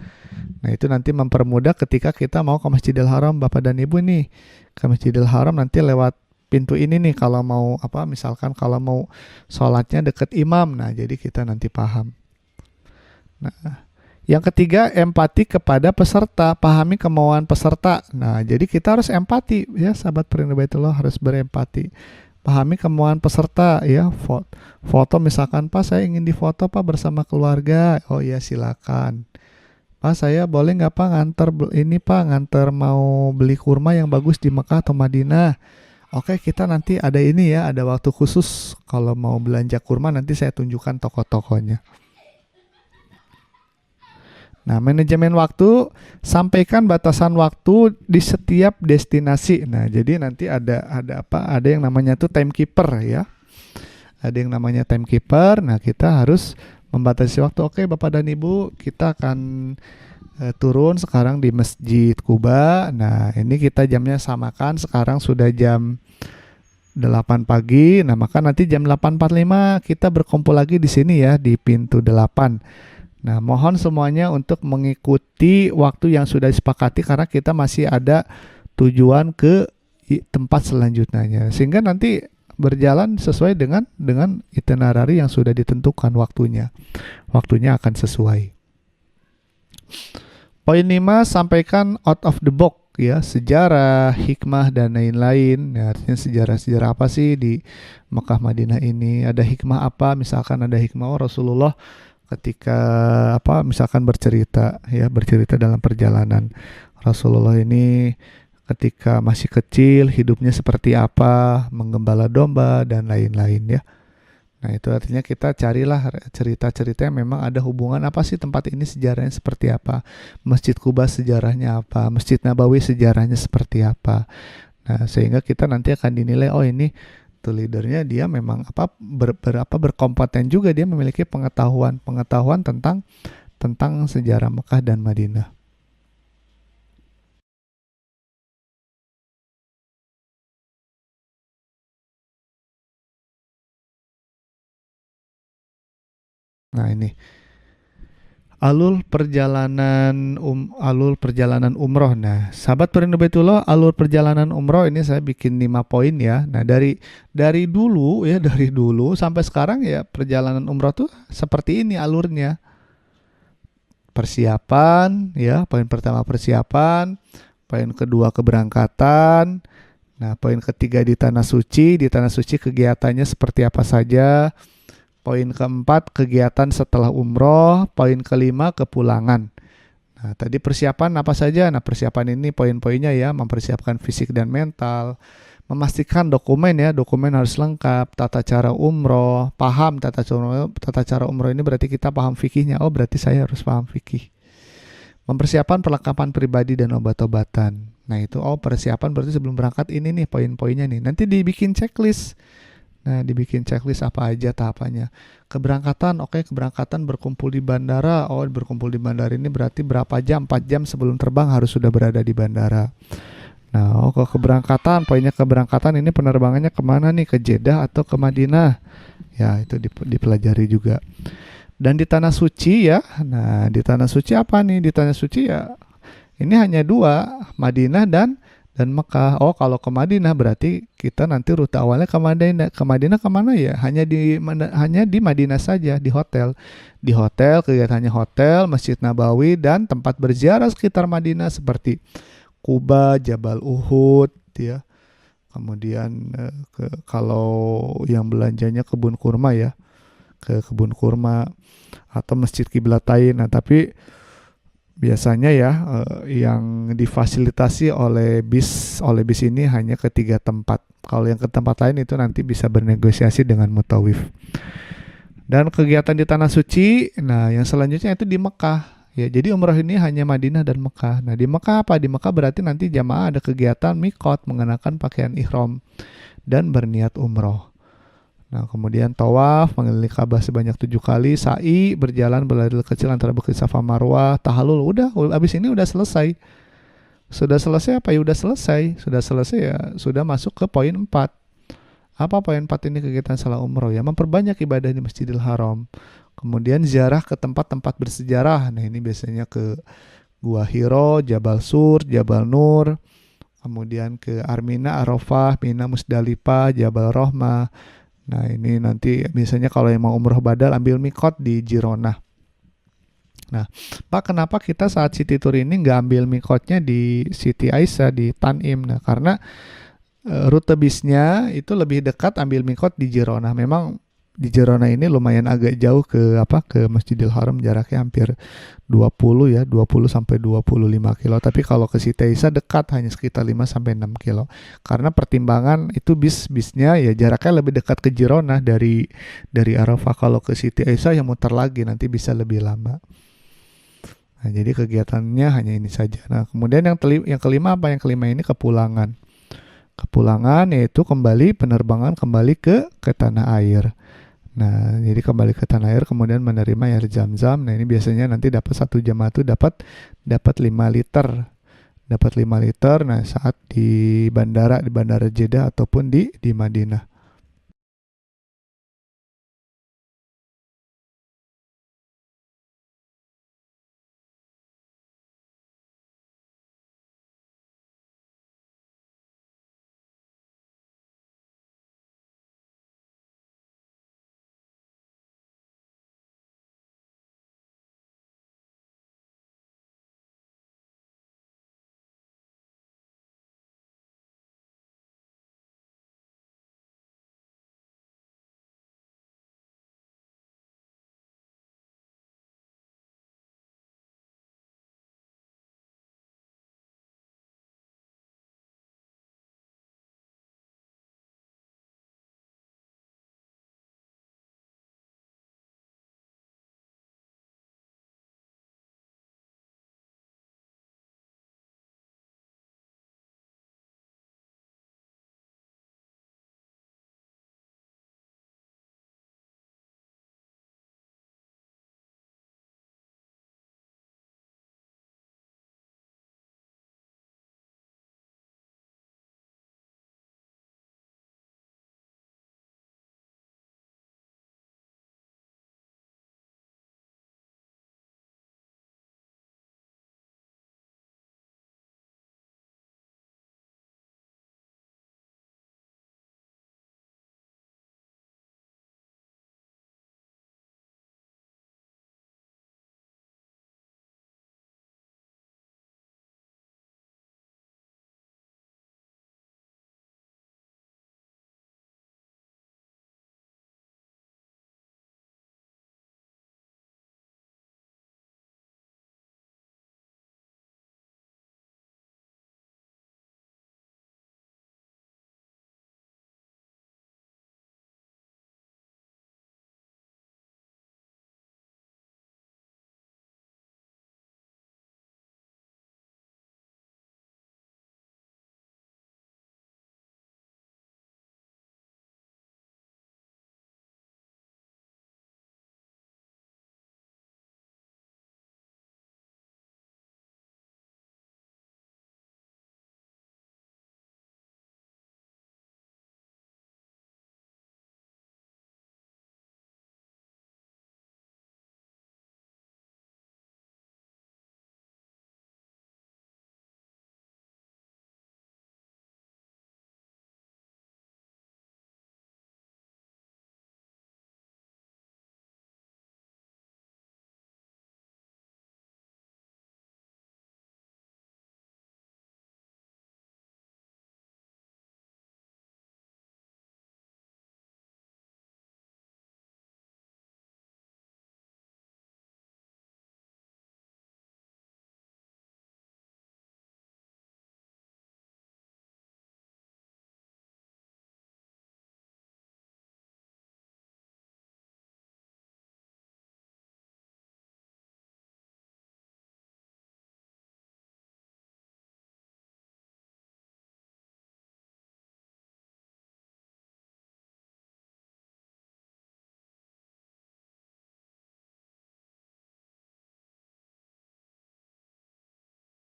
Nah itu nanti mempermudah ketika kita mau ke Masjidil Haram, Bapak dan Ibu nih ke Masjidil Haram nanti lewat pintu ini nih kalau mau misalkan kalau mau sholatnya deket imam. Nah jadi kita nanti paham. Nah yang ketiga, empati kepada peserta, pahami kemauan peserta. Nah, jadi kita harus empati ya, sahabat Perindu Baitullah, harus berempati. Pahami kemauan peserta ya. Foto misalkan, Pak saya ingin difoto Pak bersama keluarga. Oh iya silakan. Pak saya boleh nggak Pak nganter mau beli kurma yang bagus di Mekah atau Madinah. Oke, kita nanti ada ini ya, ada waktu khusus kalau mau belanja kurma nanti saya tunjukkan toko-tokonya. Nah, manajemen waktu, sampaikan batasan waktu di setiap destinasi. Nah, jadi nanti ada yang namanya tuh timekeeper ya. Ada yang namanya timekeeper. Nah, kita harus membatasi waktu. Oke, Bapak dan Ibu, kita akan turun sekarang di Masjid Kuba. Nah, ini kita jamnya samakan. Sekarang sudah jam 8 pagi. Nah, maka nanti jam 8.45 kita berkumpul lagi di sini ya, di pintu 8. Nah, mohon semuanya untuk mengikuti waktu yang sudah disepakati karena kita masih ada tujuan ke tempat selanjutnya. Sehingga nanti berjalan sesuai dengan itinerary yang sudah ditentukan waktunya. Waktunya akan sesuai. Poin 5, sampaikan out of the box ya, sejarah, hikmah dan lain-lain. Ya, artinya sejarah apa sih di Makkah Madinah ini? Ada hikmah apa? Misalkan ada hikmah Rasulullah ketika misalkan bercerita dalam perjalanan Rasulullah ini ketika masih kecil hidupnya seperti apa, menggembala domba dan lain-lain ya. Nah itu artinya kita carilah cerita-cerita yang memang ada hubungan, apa sih tempat ini sejarahnya seperti apa, Masjid Kuba sejarahnya apa, Masjid Nabawi sejarahnya seperti apa. Nah sehingga kita nanti akan dinilai, oh ini satu leadernya dia memang berkompeten juga, dia memiliki pengetahuan tentang sejarah Mekah dan Madinah. Nah, ini alur perjalanan umroh. Nah, sahabat Perindu Baitullah, alur perjalanan umroh ini saya bikin 5 poin ya. Nah, dari dulu ya, dari dulu sampai sekarang ya, perjalanan umroh tuh seperti ini alurnya. Persiapan ya, poin pertama persiapan, poin kedua keberangkatan. Nah, poin ketiga di tanah suci. Di tanah suci kegiatannya seperti apa saja. Poin keempat kegiatan setelah umroh. Poin kelima kepulangan. Nah, tadi persiapan apa saja? Nah, persiapan ini poin-poinnya ya, mempersiapkan fisik dan mental, memastikan dokumen ya, dokumen harus lengkap, tata cara umroh, paham tata cara umroh ini berarti kita paham fikihnya. Oh, berarti saya harus paham fikih. Mempersiapkan perlengkapan pribadi dan obat-obatan. Nah, itu persiapan berarti sebelum berangkat ini nih poin-poinnya nih. Nanti dibikin checklist. Nah, dibikin checklist apa aja tahapannya. Keberangkatan, oke, keberangkatan berkumpul di bandara. Oh, berkumpul di bandara ini berarti berapa jam? 4 jam sebelum terbang harus sudah berada di bandara. Nah, ke keberangkatan, poinnya keberangkatan ini penerbangannya kemana nih? Ke Jeddah atau ke Madinah? Ya, itu dipelajari juga. Dan di tanah suci ya. Nah, di tanah suci apa nih? Di tanah suci ya, ini hanya dua, Madinah dan Mekah. Oh, kalau ke Madinah berarti kita nanti rute awalnya ke Madinah. Ke Madinah kemana ya? Hanya di Madinah saja, di hotel. Di hotel, kegiatannya hotel, Masjid Nabawi, dan tempat berziarah sekitar Madinah seperti Kuba, Jabal Uhud, ya. Kemudian kalau yang belanjanya kebun kurma ya, ke kebun kurma atau Masjid Kiblatain. Nah, tapi biasanya ya yang difasilitasi oleh bis ini hanya ke 3 tempat. Kalau yang ke tempat lain itu nanti bisa bernegosiasi dengan mutawif. Dan kegiatan di tanah suci, nah yang selanjutnya itu di Mekah. Ya, jadi umrah ini hanya Madinah dan Mekah. Nah, di Mekah apa? Di Mekah berarti nanti jamaah ada kegiatan mikot, mengenakan pakaian ihram dan berniat umroh. Nah, kemudian tawaf, mengelilingi Ka'bah sebanyak 7 kali, sa'i, berjalan berlari kecil antara Bukit Safa Marwah, tahalul, udah, abis ini udah selesai. Sudah selesai apa ya? Udah selesai. Sudah selesai ya, sudah masuk ke poin 4. Apa poin 4 ini? Kegiatan salah umroh ya, memperbanyak ibadah di Masjidil Haram. Kemudian ziarah ke tempat-tempat bersejarah. Nah, ini biasanya ke Gua Hiro, Jabal Sur, Jabal Nur, kemudian ke Armina, Arafah, Mina, Musdalifah, Jabal Rohmah. Nah, ini nanti misalnya kalau yang mau umroh badal ambil mikot di Jirona. Nah, Pak, kenapa kita saat city tour ini nggak ambil mikotnya di Siti Aisyah di Tanim? Nah, karena rute bisnya itu lebih dekat ambil mikot di Jirona. Memang di Jirona ini lumayan agak jauh ke Masjidil Haram, jaraknya hampir 20 ya, 20 sampai 25 kilo. Tapi kalau ke Siti Aisyah dekat, hanya sekitar 5 sampai 6 kilo. Karena pertimbangan itu bisnya ya jaraknya lebih dekat ke Jirona dari Arafah. Kalau ke Siti Aisyah yang muter lagi nanti bisa lebih lama. Nah, jadi kegiatannya hanya ini saja. Nah, kemudian yang kelima apa? Yang kelima ini kepulangan. Kepulangan yaitu penerbangan kembali ke tanah air. Nah, jadi kembali ke tanah air kemudian menerima air zam-zam. Nah, ini biasanya nanti dapat satu jamaah itu dapat 5 liter. Dapat 5 liter nah saat di bandara Jeddah ataupun di Madinah.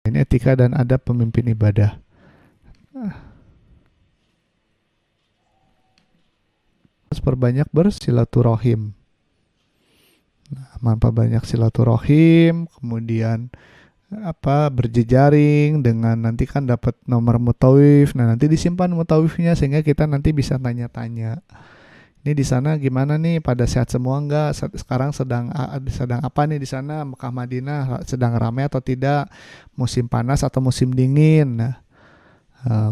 Ini etika dan adab pemimpin ibadah. Harus perbanyak bersilaturahim. Memperbanyak silaturahim, kemudian berjejaring dengan nanti kan dapat nomor mutawif. Nah, nanti disimpan mutawifnya sehingga kita nanti bisa tanya-tanya. Ini di sana gimana nih? Pada sehat semua enggak? Sekarang sedang apa nih di sana? Mekah Madinah sedang ramai atau tidak? Musim panas atau musim dingin? Nah,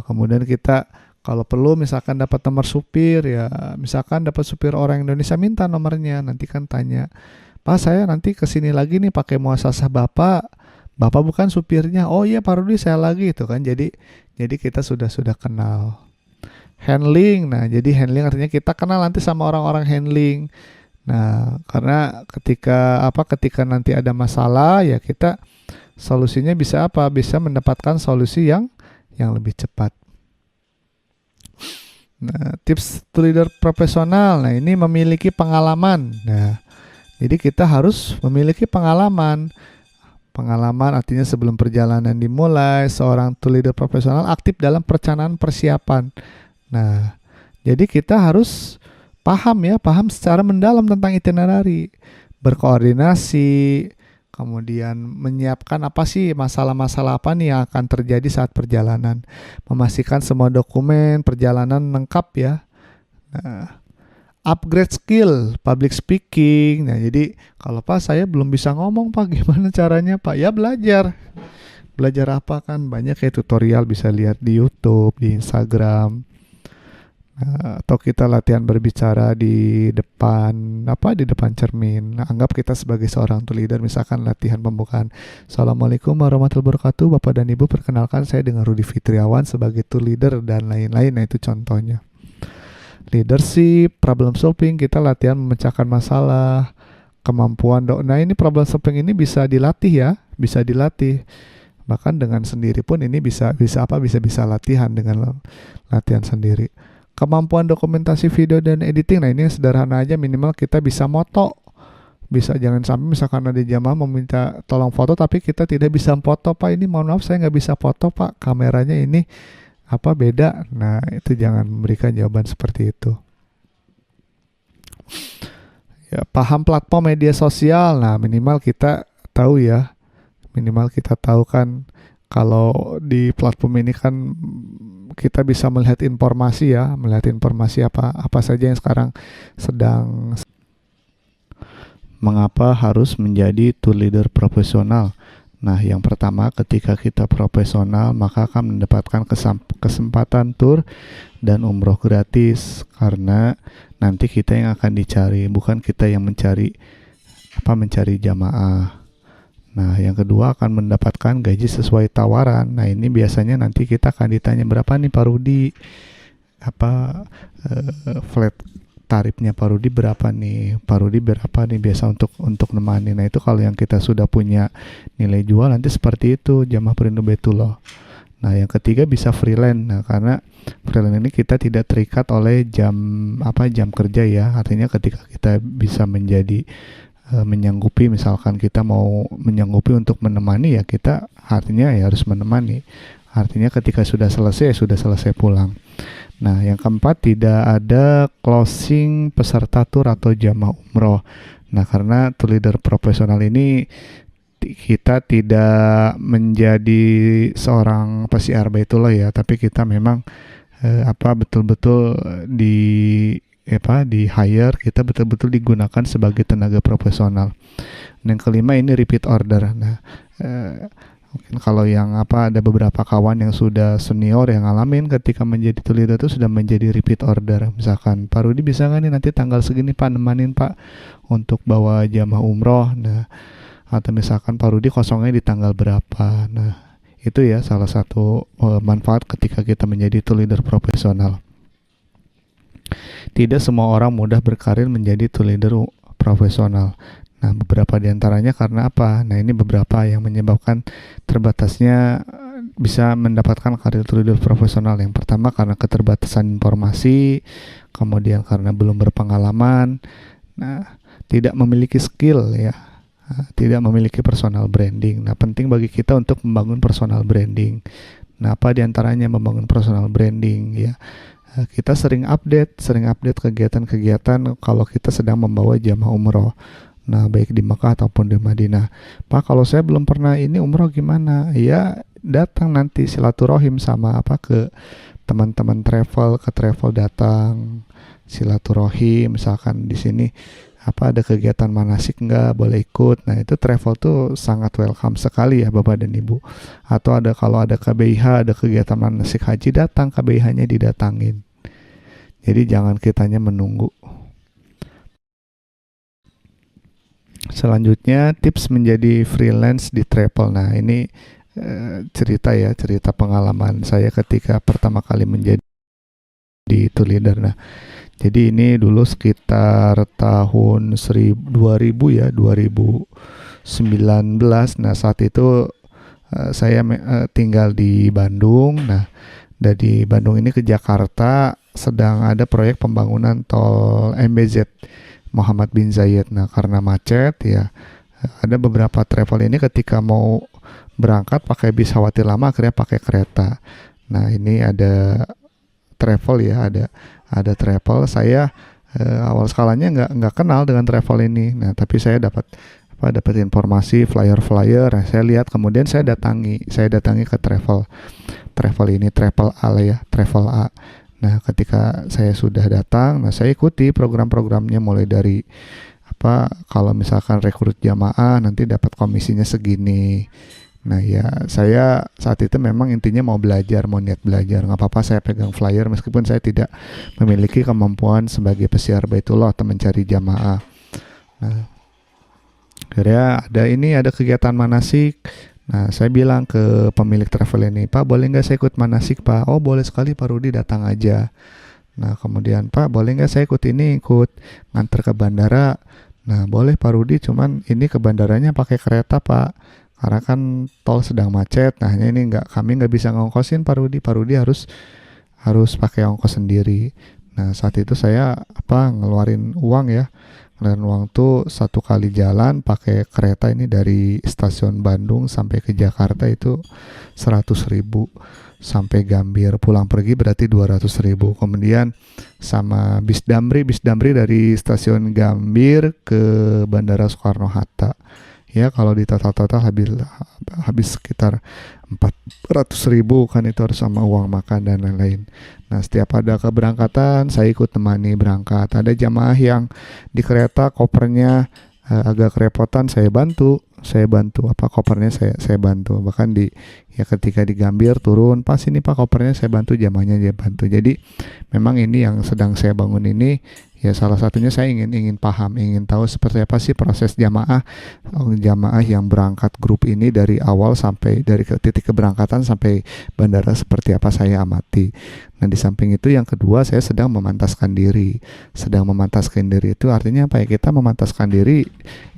kemudian kita kalau perlu misalkan dapat nomor supir ya, misalkan dapat supir orang Indonesia minta nomornya, nanti kan tanya, Pak saya nanti kesini lagi nih pakai muasasah Bapak bukan supirnya. Oh iya Pak Rudi saya lagi itu kan. Jadi kita sudah kenal. Handling, nah jadi handling artinya kita kenal nanti sama orang-orang handling. Nah karena ketika nanti ada masalah ya kita solusinya bisa bisa mendapatkan solusi yang lebih cepat. Nah tips to leader profesional, nah ini memiliki pengalaman. Nah jadi kita harus memiliki pengalaman artinya sebelum perjalanan dimulai seorang tour leader profesional aktif dalam perencanaan persiapan. Nah, jadi kita harus paham secara mendalam tentang itinerary, berkoordinasi, kemudian menyiapkan apa sih masalah-masalah apa nih yang akan terjadi saat perjalanan, memastikan semua dokumen perjalanan lengkap ya. Nah, upgrade skill public speaking. Nah, jadi kalau Pak saya belum bisa ngomong Pak, gimana caranya Pak? Ya belajar. Belajar apa kan? Banyak kayak tutorial bisa lihat di YouTube, di Instagram. Nah, atau kita latihan berbicara di depan cermin. Nah, anggap kita sebagai seorang tour leader, misalkan latihan pembukaan. Assalamualaikum warahmatullahi wabarakatuh. Bapak dan Ibu, perkenalkan saya dengan Rudi Fitriawan sebagai tour leader dan lain-lain. Nah, itu contohnya. Leadership, problem solving, kita latihan memecahkan masalah, kemampuan nah ini problem solving ini bisa dilatih ya, bisa dilatih. Bahkan dengan sendiri pun ini bisa latihan dengan latihan sendiri. Kemampuan dokumentasi video dan editing, nah ini sederhana aja, minimal kita bisa moto. Bisa, jangan sampai misalkan ada jamaah meminta tolong foto tapi kita tidak bisa foto, Pak ini mohon maaf saya nggak bisa foto Pak, kameranya ini beda. Nah itu jangan memberikan jawaban seperti itu. Ya, paham platform media sosial, nah minimal kita tahu kan kalau di platform ini kan kita bisa melihat informasi apa saja yang sekarang sedang. Mengapa harus menjadi tour leader profesional? Nah, yang pertama ketika kita profesional maka akan mendapatkan kesempatan tur dan umroh gratis, karena nanti kita yang akan dicari, bukan kita yang mencari jamaah. Nah, yang kedua akan mendapatkan gaji sesuai tawaran. Nah, ini biasanya nanti kita akan ditanya berapa nih Pak Rudi, flat tarifnya Pak Rudi berapa nih, biasa untuk nemani. Nah, itu kalau yang kita sudah punya nilai jual nanti seperti itu jamaah Perindu Baitullah. Nah, yang ketiga bisa freelance. Nah, karena freelance ini kita tidak terikat oleh jam kerja ya. Artinya ketika kita bisa menyanggupi, misalkan kita mau menyanggupi untuk menemani ya kita artinya ya harus menemani. Artinya ketika sudah selesai pulang. Nah, yang keempat tidak ada closing peserta tur atau jamaah umroh. Nah, karena tour leader profesional ini kita tidak menjadi seorang PCR Baitullah ya, tapi kita memang betul-betul di hire, kita betul-betul digunakan sebagai tenaga profesional. Dan yang kelima ini repeat order. Nah, mungkin kalau yang ada beberapa kawan yang sudah senior yang ngalamin ketika menjadi tour leader itu sudah menjadi repeat order. Misalkan Pak Rudi bisa nggak nih nanti tanggal segini Pak nemanin Pak untuk bawa jamaah umroh. Nah, atau misalkan Pak Rudi kosongnya di tanggal berapa. Nah, itu ya salah satu manfaat ketika kita menjadi tour leader profesional. Tidak semua orang mudah berkarir menjadi tour leader profesional. Nah, beberapa diantaranya karena apa? Nah, ini beberapa yang menyebabkan terbatasnya bisa mendapatkan karir tour leader profesional. Yang pertama karena keterbatasan informasi, kemudian karena belum berpengalaman, nah tidak memiliki skill ya. tidak memiliki personal branding. Nah, penting bagi kita untuk membangun personal branding. Nah, apa diantaranya membangun personal branding ya? Kita sering update kegiatan-kegiatan kalau kita sedang membawa jamaah umroh. Nah, baik di Mekah ataupun di Madinah. Pak, kalau saya belum pernah ini umroh gimana? Ya, datang nanti silaturahim sama ke teman-teman travel, ke travel datang silaturahim, misalkan di sini ada kegiatan manasik nggak boleh ikut. Nah, itu travel tuh sangat welcome sekali ya Bapak dan Ibu. Atau kalau ada KBIH, ada kegiatan manasik haji, datang KBIH-nya didatangin. Jadi jangan kitanya menunggu. Selanjutnya tips menjadi freelance di travel. Nah, ini cerita pengalaman saya ketika pertama kali menjadi tour leader. Nah, jadi ini dulu sekitar tahun 2000 ya, 2019. Nah, saat itu saya tinggal di Bandung. Nah, dari Bandung ini ke Jakarta sedang ada proyek pembangunan tol MBZ Muhammad bin Zayed. Nah, karena macet ya, ada beberapa travel ini ketika mau berangkat pakai bis khawatir lama, akhirnya pakai kereta. Nah, ini ada travel ya, ada travel. Saya awal skalanya nggak kenal dengan travel ini. Nah, tapi saya dapat informasi flyer. Nah, saya lihat, kemudian saya datangi ke travel ini, travel A lah ya, travel A. Nah, ketika saya sudah datang, nah saya ikuti program-programnya, mulai dari kalau misalkan rekrut jamaah nanti dapat komisinya segini. Nah ya, saya saat itu memang intinya mau niat belajar, nggak apa-apa saya pegang flyer meskipun saya tidak memiliki kemampuan sebagai pesiar Baitullah atau mencari jamaah. Nah, akhirnya ada kegiatan manasik. Nah, saya bilang ke pemilik travel ini, Pak, boleh nggak saya ikut manasik, Pak? Oh, boleh sekali, Pak Rudi, datang aja. Nah, kemudian, Pak, boleh nggak saya ikut nganter ke bandara? Nah, boleh Pak Rudi, cuman ini ke bandaranya pakai kereta, Pak. Karena kan tol sedang macet. Nah, ini kami nggak bisa ngongkosin Pak Rudi. Pak Rudi harus pakai ongkos sendiri. Nah, saat itu saya ngeluarin uang ya. Ngeluarin uang tuh 1 kali jalan pakai kereta ini dari stasiun Bandung sampai ke Jakarta itu 100.000. Sampai Gambir pulang pergi berarti 200.000. Kemudian sama bis damri dari stasiun Gambir ke Bandara Soekarno-Hatta. Ya, kalau di total habis sekitar 400.000 kan, itu harus sama uang makan dan lain-lain. Nah, setiap ada keberangkatan saya ikut temani berangkat. Ada jamaah yang di kereta kopernya agak kerepotan, saya bantu kopernya saya bantu. Bahkan ketika di Gambir turun, pas ini Pak kopernya saya bantu, jamaahnya dia bantu. Jadi memang ini yang sedang saya bangun ini ya, salah satunya saya ingin paham, ingin tahu seperti apa sih proses jamaah yang berangkat grup ini dari awal sampai dari titik keberangkatan sampai bandara, seperti apa saya amati. Nah, di samping itu yang kedua, saya sedang memantaskan diri itu artinya apa ya, kita memantaskan diri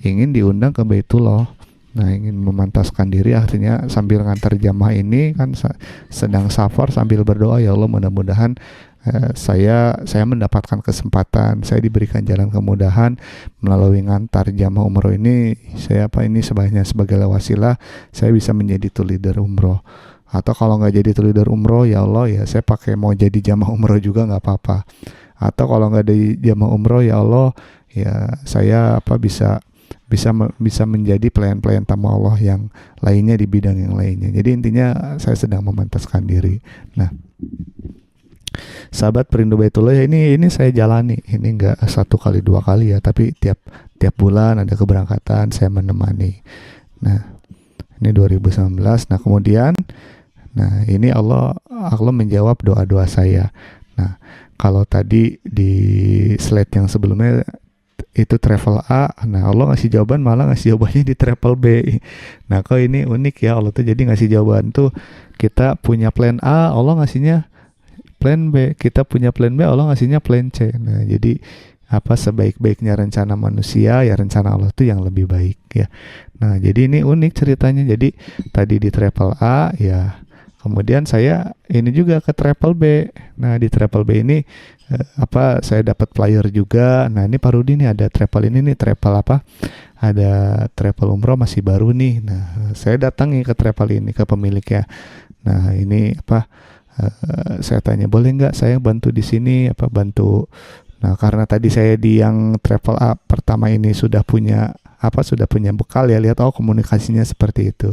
ingin diundang ke Baitullah. Nah, ingin memantaskan diri artinya sambil ngantar jamaah ini kan sedang safar, sambil berdoa, ya Allah mudah-mudahan saya mendapatkan kesempatan, saya diberikan jalan kemudahan melalui ngantar jamaah umroh ini. Saya sebagai wasilah saya bisa menjadi tour leader umroh. Atau kalau nggak jadi tour leader umroh, ya Allah ya saya mau jadi jamaah umroh juga nggak apa-apa. Atau kalau nggak ada jamaah umroh, ya Allah ya saya bisa menjadi pelayan tamu Allah yang lainnya di bidang yang lainnya. Jadi intinya saya sedang memantaskan diri. Nah, sahabat perindu Baitullah ya, ini saya jalani. Ini enggak 1 kali 2 kali ya, tapi tiap bulan ada keberangkatan saya menemani. Nah, ini 2019. Nah, kemudian ini Allah menjawab doa-doa saya. Nah, kalau tadi di slide yang sebelumnya itu travel A, nah Allah ngasih jawaban, malah ngasih jawabannya di travel B. Nah, kok ini unik ya, Allah tuh jadi ngasih jawaban tuh, kita punya plan A, Allah ngasihnya plan B, kita punya plan B, Allah ngasihnya plan C. Nah, jadi sebaik-baiknya rencana manusia, ya rencana Allah tuh yang lebih baik ya. Nah, jadi ini unik ceritanya. Jadi tadi di travel A ya, kemudian saya ini juga ke travel B. Nah, di travel B ini saya dapat flyer juga. Nah, ini Pak Rudi nih ada travel ini nih, travel ada travel umroh masih baru nih. Nah, saya datangi ke travel ini, ke pemiliknya. Nah, ini apa? Saya tanya, boleh nggak saya bantu di sini? Apa bantu? Nah, karena tadi saya di yang travel up pertama ini sudah punya bekal ya, lihat komunikasinya seperti itu.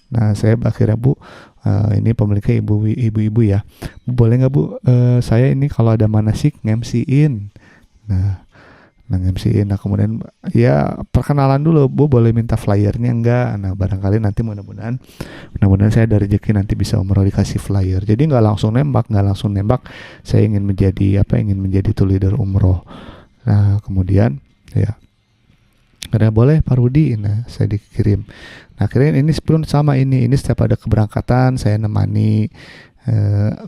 Nah, saya akhirnya Bu, ini pemiliknya ibu-ibu ya, Bu, boleh nggak Bu, saya ini kalau ada manasik ngemsiin. Nah, ngemsiin. Nah, kemudian ya perkenalan dulu, Bu, boleh minta flyernya enggak? Nah, barangkali nanti mudah-mudahan saya ada rezeki nanti bisa umroh dikasih flyer. Jadi nggak langsung nembak. Saya ingin menjadi tour leader umroh. Nah, kemudian ya ada boleh Pak Rudi. Nah, saya dikirim. Nah, akhirnya ini pun sama ini setiap ada keberangkatan saya nemani.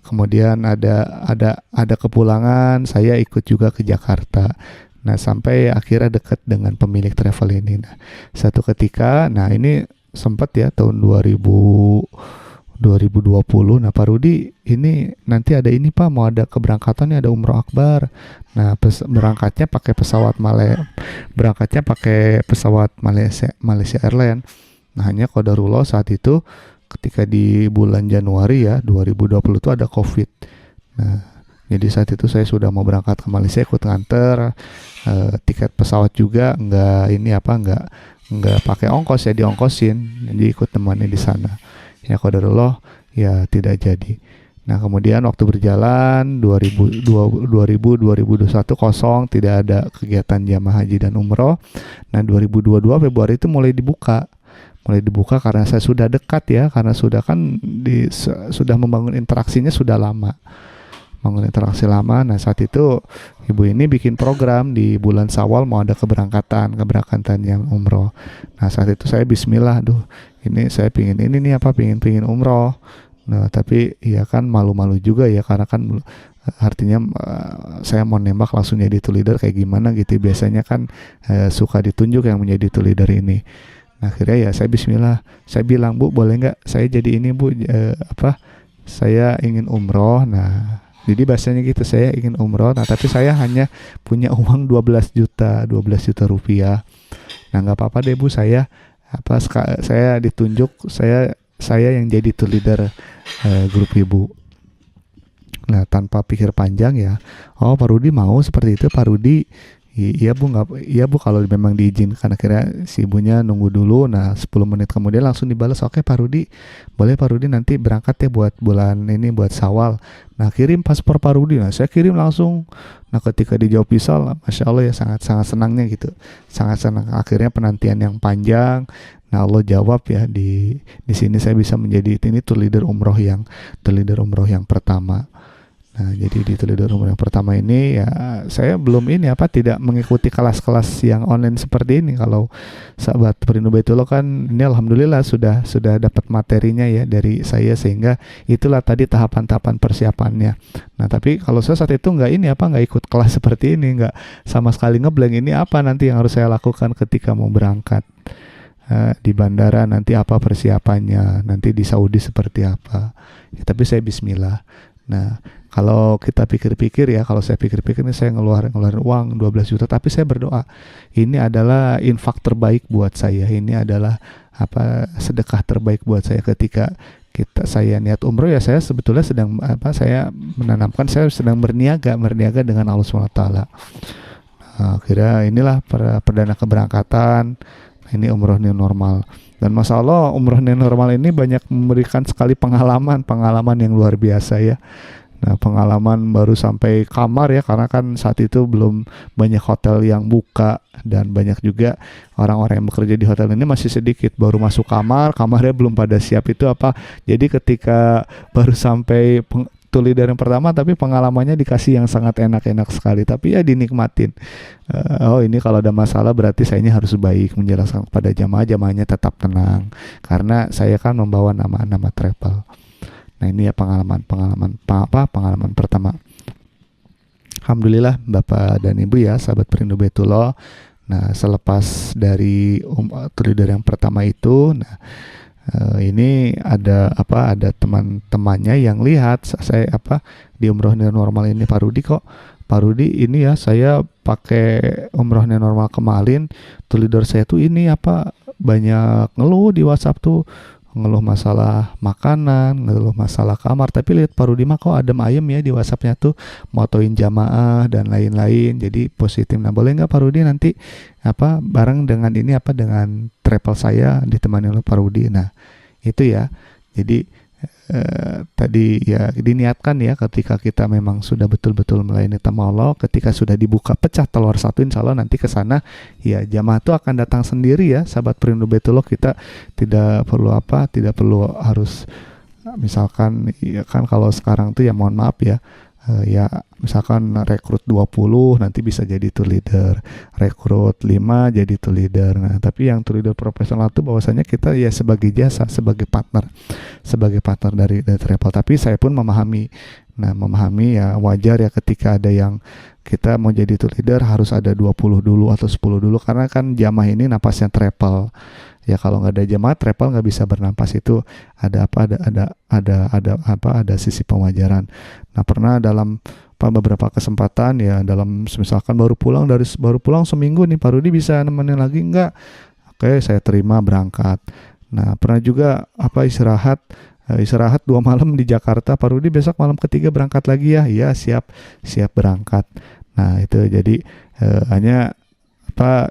Kemudian ada kepulangan saya ikut juga ke Jakarta. Nah, sampai akhirnya dekat dengan pemilik travel ini. Nah, satu ketika, nah ini sempat ya tahun 2020. Nah, Pak Rudi, ini nanti ada ini Pak, mau ada keberangkatan nih, ada umroh akbar. Nah, berangkatnya pakai pesawat Malaysia Airlines. Nah, hanya qadarullah saat itu ketika di bulan Januari ya 2020 itu ada COVID. Nah, jadi saat itu saya sudah mau berangkat ke Malaysia, ikut nganter, tiket pesawat juga nggak pakai ongkos ya, diongkosin, jadi ikut temannya di sana. Ya qadarullah ya tidak jadi. Nah, kemudian waktu berjalan 2021 kosong, tidak ada kegiatan jamaah haji dan umroh. Nah, 2022 Februari itu mulai dibuka karena saya sudah dekat ya, karena sudah membangun interaksinya sudah lama. Nah, saat itu ibu ini bikin program di bulan Syawal mau ada keberangkatan yang umroh. Nah, saat itu saya bismillah, ini saya pingin umroh. Nah, tapi ya kan malu-malu juga ya, karena kan artinya saya mau nembak langsung jadi tour leader kayak gimana gitu. Biasanya kan suka ditunjuk yang menjadi tour leader ini. Nah, akhirnya ya saya bismillah, saya bilang, Bu, boleh nggak saya jadi ini Bu, saya ingin umroh. Nah, jadi bahasanya gitu, saya ingin umroh. Nah, tapi saya hanya punya uang 12 juta rupiah. Nah, nggak apa-apa deh Bu, saya ditunjuk, saya yang jadi tour leader grup ibu. Nah, tanpa pikir panjang ya, Pak Rudi mau seperti itu Pak Rudi. Iya Bu, iya Bu, kalau memang diizinkan. Akhirnya si ibunya nunggu dulu. Nah, 10 menit kemudian langsung dibalas, oke Pak Rudi, boleh Pak Rudi nanti berangkat ya buat bulan ini, buat Syawal. Nah, kirim paspor Pak Rudi. Nah, saya kirim langsung. Nah, ketika dijawab bisa, Masya Allah ya, sangat senangnya gitu, sangat senang. Akhirnya penantian yang panjang, nah Allah jawab ya, di sini saya bisa menjadi ini tour leader umroh yang pertama. Nah, jadi di tour leader umroh yang pertama ini ya saya belum tidak mengikuti kelas-kelas yang online seperti ini. Kalau sahabat Perindu Baitullah kan ini alhamdulillah sudah dapat materinya ya dari saya, sehingga itulah tadi tahapan-tahapan persiapannya. Nah, tapi kalau saya saat itu nggak ikut kelas seperti ini, nggak sama sekali ngeblank, ini apa nanti yang harus saya lakukan ketika mau berangkat di bandara, nanti apa persiapannya, nanti di Saudi seperti apa ya, tapi saya bismillah. Nah, kalau kita pikir-pikir ya, kalau saya pikir-pikir ini saya ngeluarin uang 12 juta, tapi saya berdoa ini adalah infak terbaik buat saya, ini adalah sedekah terbaik buat saya. Ketika saya niat umroh ya, saya sebetulnya sedang saya sedang berniaga dengan Allah SWT. Nah, akhirnya inilah perdana keberangkatan. Ini umroh new normal, dan Masya Allah umroh new normal ini banyak memberikan sekali pengalaman yang luar biasa ya. Nah, pengalaman baru sampai kamar ya, karena kan saat itu belum banyak hotel yang buka, dan banyak juga orang-orang yang bekerja di hotel ini masih sedikit, baru masuk kamarnya belum pada siap itu jadi ketika baru sampai tour leader yang pertama, tapi pengalamannya dikasih yang sangat enak sekali, tapi ya dinikmatin. Ini kalau ada masalah berarti saya ini harus baik menjelaskan kepada jamaahnya tetap tenang, karena saya kan membawa nama travel. Nah, ini ya pengalaman pertama. Alhamdulillah Bapak dan Ibu ya, sahabat Perindu Baitullah. Nah, selepas dari tour leader yang pertama itu, ini ada teman-temannya yang lihat saya di umroh normal ini, Pak Rudi kok Pak Rudi ini ya saya pakai umrohnya normal kemarin, tuh leader saya tuh ini apa banyak ngeluh di WhatsApp tuh, ngeluh masalah makanan, ngeluh masalah kamar. Tapi lihat Pak Rudi mah kok adem ayem ya di WhatsAppnya tuh, motoin jamaah dan lain-lain. Jadi positif. Nah boleh nggak Pak Rudi nanti apa bareng dengan ini apa dengan travel saya ditemani oleh Pak Rudi. Nah itu ya. Jadi tadi ya diniatkan ya ketika kita memang sudah betul-betul melayani tamu Allah, ketika sudah dibuka pecah telur satu, insya Allah nanti ke sana ya jamaah itu akan datang sendiri ya sahabat perindu Baitullah. Kita tidak perlu apa, tidak perlu harus misalkan ya kan kalau sekarang tuh ya mohon maaf ya, ya misalkan rekrut 20 nanti bisa jadi tour leader, rekrut 5 jadi tour leader. Nah tapi yang tour leader profesional itu bahwasanya kita ya sebagai jasa, sebagai partner dari travel. Tapi saya pun memahami, nah memahami ya wajar ya ketika ada yang kita mau jadi tour leader harus ada 20 dulu atau 10 dulu, karena kan jamaah ini napasnya travel. Ya kalau nggak ada jamaah travel nggak bisa bernapas, itu ada apa ada sisi pewajaran. Nah pernah dalam beberapa kesempatan ya dalam misalkan baru pulang seminggu nih Pak Rudi bisa nemenin lagi nggak? Oke saya terima berangkat. Nah pernah juga apa istirahat 2 malam di Jakarta, Pak Rudi besok malam ketiga berangkat lagi ya? Iya siap berangkat. Nah itu jadi hanya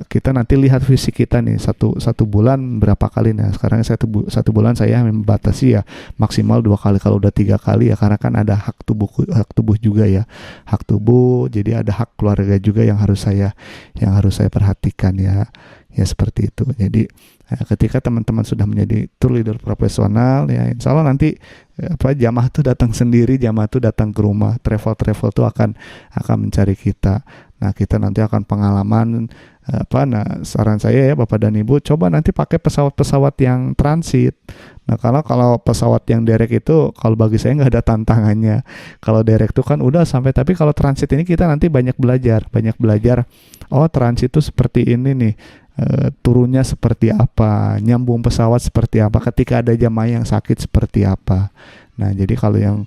kita nanti lihat visi kita nih satu bulan berapa kali. Nah sekarang satu bulan saya membatasi ya maksimal 2 kali, kalau udah 3 kali ya karena kan ada hak tubuh juga ya, hak tubuh, jadi ada hak keluarga juga yang harus saya perhatikan ya seperti itu. Jadi ketika teman-teman sudah menjadi tour leader profesional ya insya Allah nanti jamaah tuh datang sendiri, jamaah tuh datang ke rumah, travel tuh akan mencari kita. Nah kita nanti akan pengalaman nah saran saya ya Bapak dan Ibu, coba nanti pakai pesawat yang transit. Nah kalau pesawat yang direct itu kalau bagi saya nggak ada tantangannya. Kalau direct itu kan udah sampai, tapi kalau transit ini kita nanti banyak belajar. Oh transit itu seperti ini nih, turunnya seperti apa, nyambung pesawat seperti apa, ketika ada jamaah yang sakit seperti apa. Nah jadi kalau yang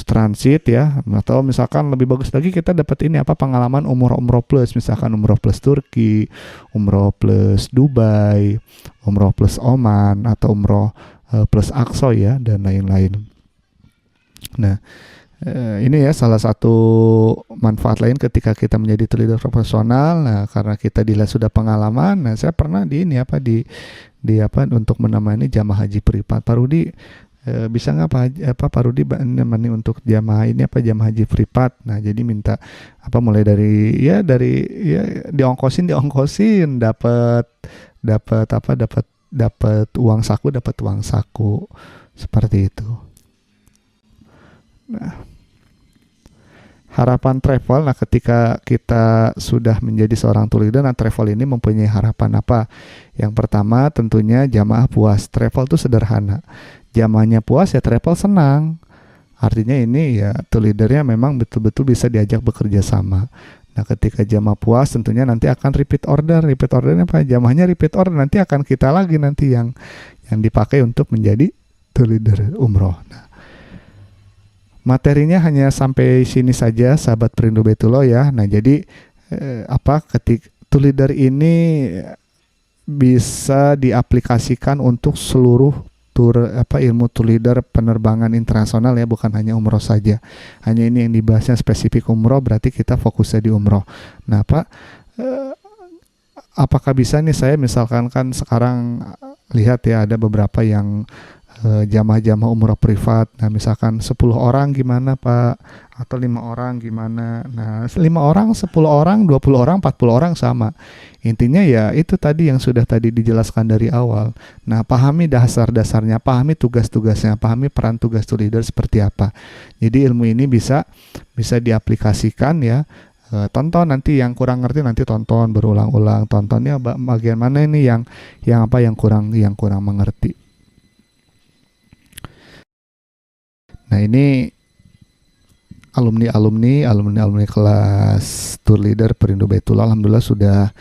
transit ya, atau misalkan lebih bagus lagi kita dapat ini apa pengalaman umroh plus, misalkan umroh plus Turki, umroh plus Dubai, umroh plus Oman, atau umroh plus Aqsa ya dan lain-lain. Nah ini ya salah satu manfaat lain ketika kita menjadi tour leader profesional. Nah karena kita dilihat sudah pengalaman, nah saya pernah di untuk menemani jamaah haji privat. Pak Rudi bisa nggak Pak Rudi menemani untuk jamaah ini jamaah haji privat. Nah jadi minta mulai dari diongkosin dapat uang saku seperti itu. Nah harapan travel, nah ketika kita sudah menjadi seorang tour leader, nah travel ini mempunyai harapan apa? Yang pertama tentunya jamaah puas. Travel itu sederhana, jamaahnya puas ya travel senang. Artinya ini ya tour leadernya memang betul-betul bisa diajak bekerja sama. Nah ketika jamaah puas tentunya nanti akan repeat ordernya apa? Jamaahnya repeat order, nanti akan kita lagi nanti yang dipakai untuk menjadi tour leader umroh. Nah materinya hanya sampai sini saja sahabat perindu Baitullah ya. Nah jadi ketika tour leader ini bisa diaplikasikan untuk seluruh ilmu tour leader penerbangan internasional ya, bukan hanya umroh saja. Hanya ini yang dibahasnya spesifik umroh, berarti kita fokusnya di umroh. Nah apakah bisa nih saya misalkan kan sekarang lihat ya ada beberapa yang jamaah umroh privat. Nah misalkan 10 orang gimana Pak, atau 5 orang gimana. Nah 5 orang, 10 orang, 20 orang, 40 orang sama. Intinya ya itu tadi yang sudah tadi dijelaskan dari awal. Nah pahami dasar-dasarnya, pahami tugas-tugasnya, pahami peran tugas tour leader seperti apa. Jadi ilmu ini bisa diaplikasikan ya. Tonton nanti yang kurang ngerti, nanti tonton berulang-ulang, tontonnya bagian mana ini yang kurang mengerti. Nah ini alumni kelas tour leader Perindu Baitullah, alhamdulillah sudah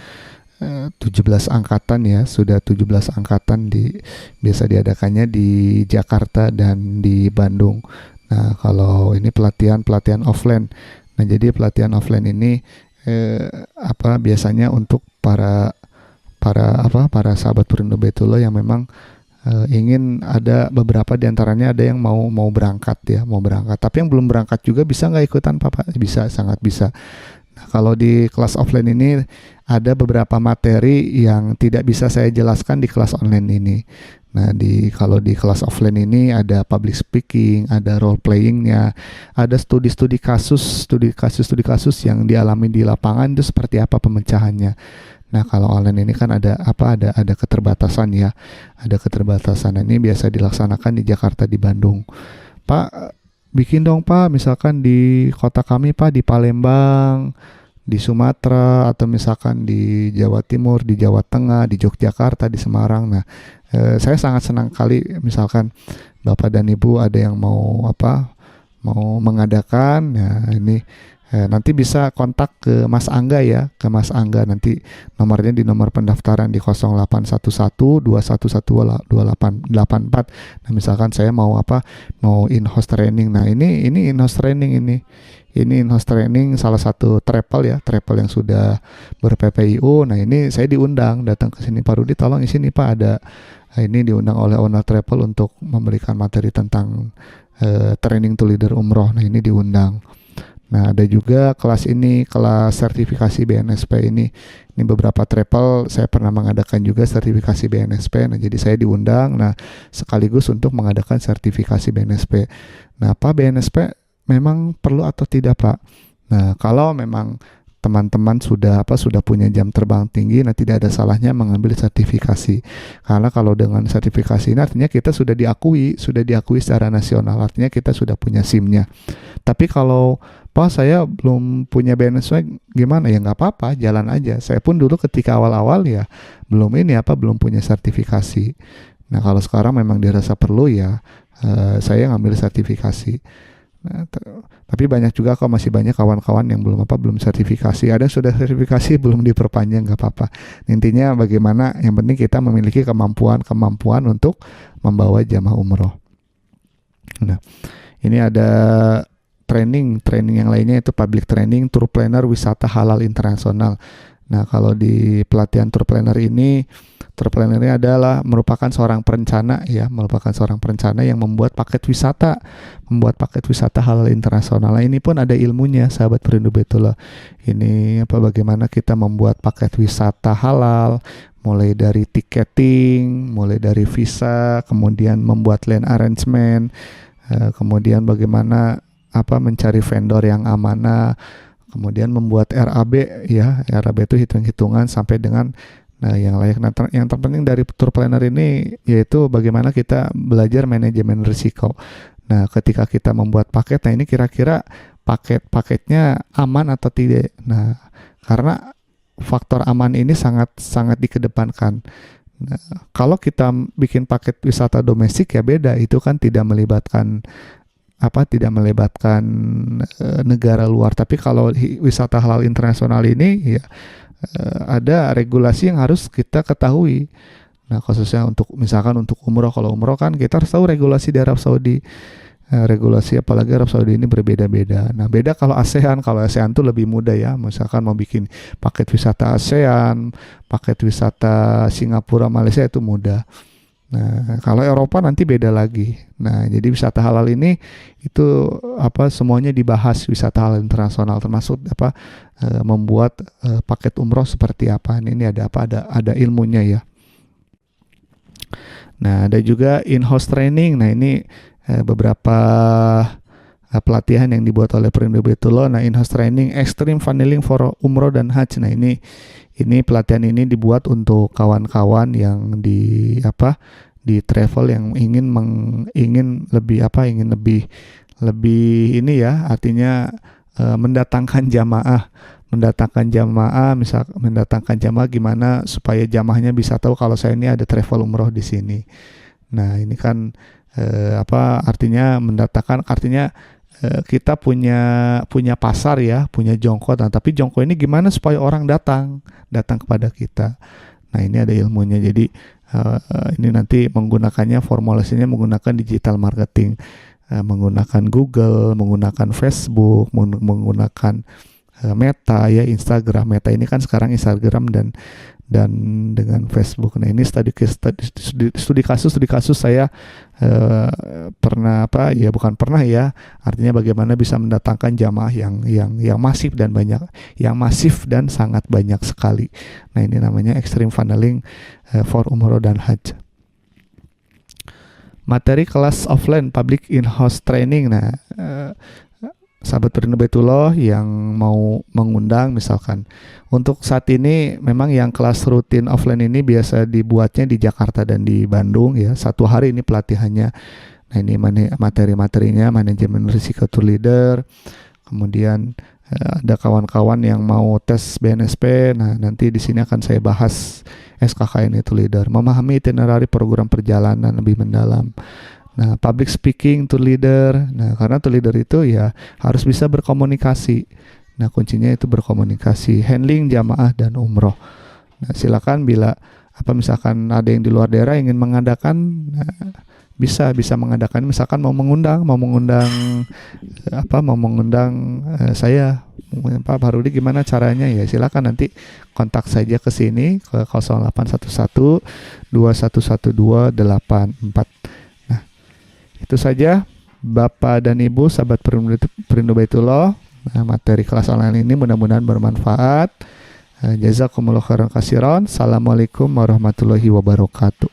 17 angkatan ya, biasa diadakannya di Jakarta dan di Bandung. Nah kalau ini pelatihan offline. Nah, jadi pelatihan offline ini biasanya untuk para sahabat Perindu Baitullah yang memang ingin, ada beberapa diantaranya ada yang mau berangkat ya, mau berangkat. Tapi yang belum berangkat juga bisa nggak ikutan Pak? Bisa, sangat bisa. Nah, kalau di kelas offline ini ada beberapa materi yang tidak bisa saya jelaskan di kelas online ini. Nah, kalau di kelas offline ini ada public speaking, ada role playingnya, ada studi kasus yang dialami di lapangan itu seperti apa pemecahannya. Nah, kalau online ini kan ada keterbatasan ya, ada keterbatasan. Nah, ini biasa dilaksanakan di Jakarta, di Bandung. Pak, bikin dong Pak, misalkan di kota kami Pak, di Palembang, di Sumatera, atau misalkan di Jawa Timur, di Jawa Tengah, di Yogyakarta, di Semarang. Nah, saya sangat senang kali misalkan Bapak dan Ibu ada yang mau mengadakan. Nah, ini nanti bisa kontak ke Mas Angga ya, ke Mas Angga, nanti nomornya di nomor pendaftaran di 081121128884. Nah, misalkan saya mau in-house training. Nah, ini in-house training ini in-house training salah satu travel yang sudah ber-PPIU. Nah, ini saya diundang datang ke sini, Pak Rudi tolong isi nih Pak, ada ini diundang oleh owner travel untuk memberikan materi tentang training to leader umroh. Nah, ini diundang. Nah, ada juga kelas sertifikasi BNSP ini beberapa travel saya pernah mengadakan juga sertifikasi BNSP. Nah, jadi saya diundang, nah sekaligus untuk mengadakan sertifikasi BNSP. Nah, Pak, BNSP memang perlu atau tidak Pak? Nah, kalau memang teman-teman sudah punya jam terbang tinggi, nah tidak ada salahnya mengambil sertifikasi. Karena kalau dengan sertifikasi ini artinya kita sudah diakui secara nasional, artinya kita sudah punya SIM-nya. Tapi kalau Pak, saya belum punya BNSP gimana? Ya nggak apa-apa, jalan aja. Saya pun dulu ketika awal-awal ya belum punya sertifikasi. Nah, kalau sekarang memang dirasa perlu ya saya ngambil sertifikasi. Nah, tapi masih banyak kawan-kawan yang belum sertifikasi. Ada yang sudah sertifikasi belum diperpanjang, nggak apa-apa. Intinya bagaimana, yang penting kita memiliki kemampuan untuk membawa jamaah umroh. Nah, ini ada training yang lainnya, itu public training tour planner wisata halal internasional. Nah, kalau di pelatihan tour planner ini adalah merupakan seorang perencana yang membuat paket wisata halal internasional. Nah, ini pun ada ilmunya sahabat Perindu Baitullah. Ini bagaimana kita membuat paket wisata halal, mulai dari tiketing, mulai dari visa, kemudian membuat land arrangement, kemudian bagaimana mencari vendor yang amanah, kemudian membuat RAB ya. RAB itu hitung-hitungan sampai dengan yang layak. Nah, yang terpenting dari tour planner ini yaitu bagaimana kita belajar manajemen risiko. Nah, ketika kita membuat paket, nah ini kira-kira paketnya aman atau tidak. Nah, karena faktor aman ini sangat dikedepankan. Nah, kalau kita bikin paket wisata domestik ya beda, itu kan tidak melibatkan negara luar. Tapi kalau wisata halal internasional ini ya ada regulasi yang harus kita ketahui. Nah, khususnya misalkan untuk umroh, kalau umroh kan kita harus tahu regulasi di Arab Saudi. Regulasi apalagi Arab Saudi ini berbeda-beda. Nah, beda kalau ASEAN tuh lebih mudah ya. Misalkan mau bikin paket wisata ASEAN, paket wisata Singapura, Malaysia itu mudah. Nah, kalau Eropa nanti beda lagi. Nah, jadi wisata halal ini itu semuanya dibahas, wisata halal internasional, termasuk membuat paket umroh seperti apa. Ini ada ilmunya ya. Nah, ada juga in-house training. Nah, ini beberapa pelatihan yang dibuat oleh Perindu Baitullah. Nah, in-house training extreme funneling for umroh dan haji. Nah, ini pelatihan ini dibuat untuk kawan-kawan yang di travel yang ingin lebih ini ya, artinya mendatangkan jamaah gimana supaya jamaahnya bisa tahu kalau saya ini ada travel umroh di sini. Nah, ini kan artinya kita punya pasar ya, punya jongkok. Nah, tapi jongkok ini gimana supaya orang datang kepada kita. Nah, ini ada ilmunya. Jadi ini nanti formulasinya menggunakan digital marketing. menggunakan Google, menggunakan Facebook, menggunakan Meta ya, Instagram. Meta ini kan sekarang Instagram dan dengan Facebook. Nah, ini studi kasus saya pernah bukan pernah ya, artinya bagaimana bisa mendatangkan jamaah yang masif dan banyak, yang masif dan sangat banyak sekali. Nah, ini namanya extreme funneling for umroh dan haji. Materi kelas offline public in-house training. Nah, sahabat Perindu Baitullah yang mau mengundang misalkan, untuk saat ini memang yang kelas rutin offline ini biasa dibuatnya di Jakarta dan di Bandung ya, 1 hari ini pelatihannya. Nah, ini materi-materinya manajemen risiko tour leader, kemudian ada kawan-kawan yang mau tes BNSP. Nah, nanti di sini akan saya bahas SKKN itu leader, memahami itinerari program perjalanan lebih mendalam. Nah, public speaking tour leader. Nah, karena tour leader itu ya harus bisa berkomunikasi. Nah, kuncinya itu berkomunikasi, handling jamaah dan umroh. Nah, silakan bila misalkan ada yang di luar daerah ingin mengadakan, bisa mengadakan, misalkan mau mengundang saya, Pak Farudi, gimana caranya ya, silakan nanti kontak saja ke sini ke 0811 2112 84. Itu saja Bapak dan Ibu sahabat Perindu Baitullah, materi kelas online ini mudah-mudahan bermanfaat. Jazakumullah khairan katsiran. Assalamualaikum warahmatullahi wabarakatuh.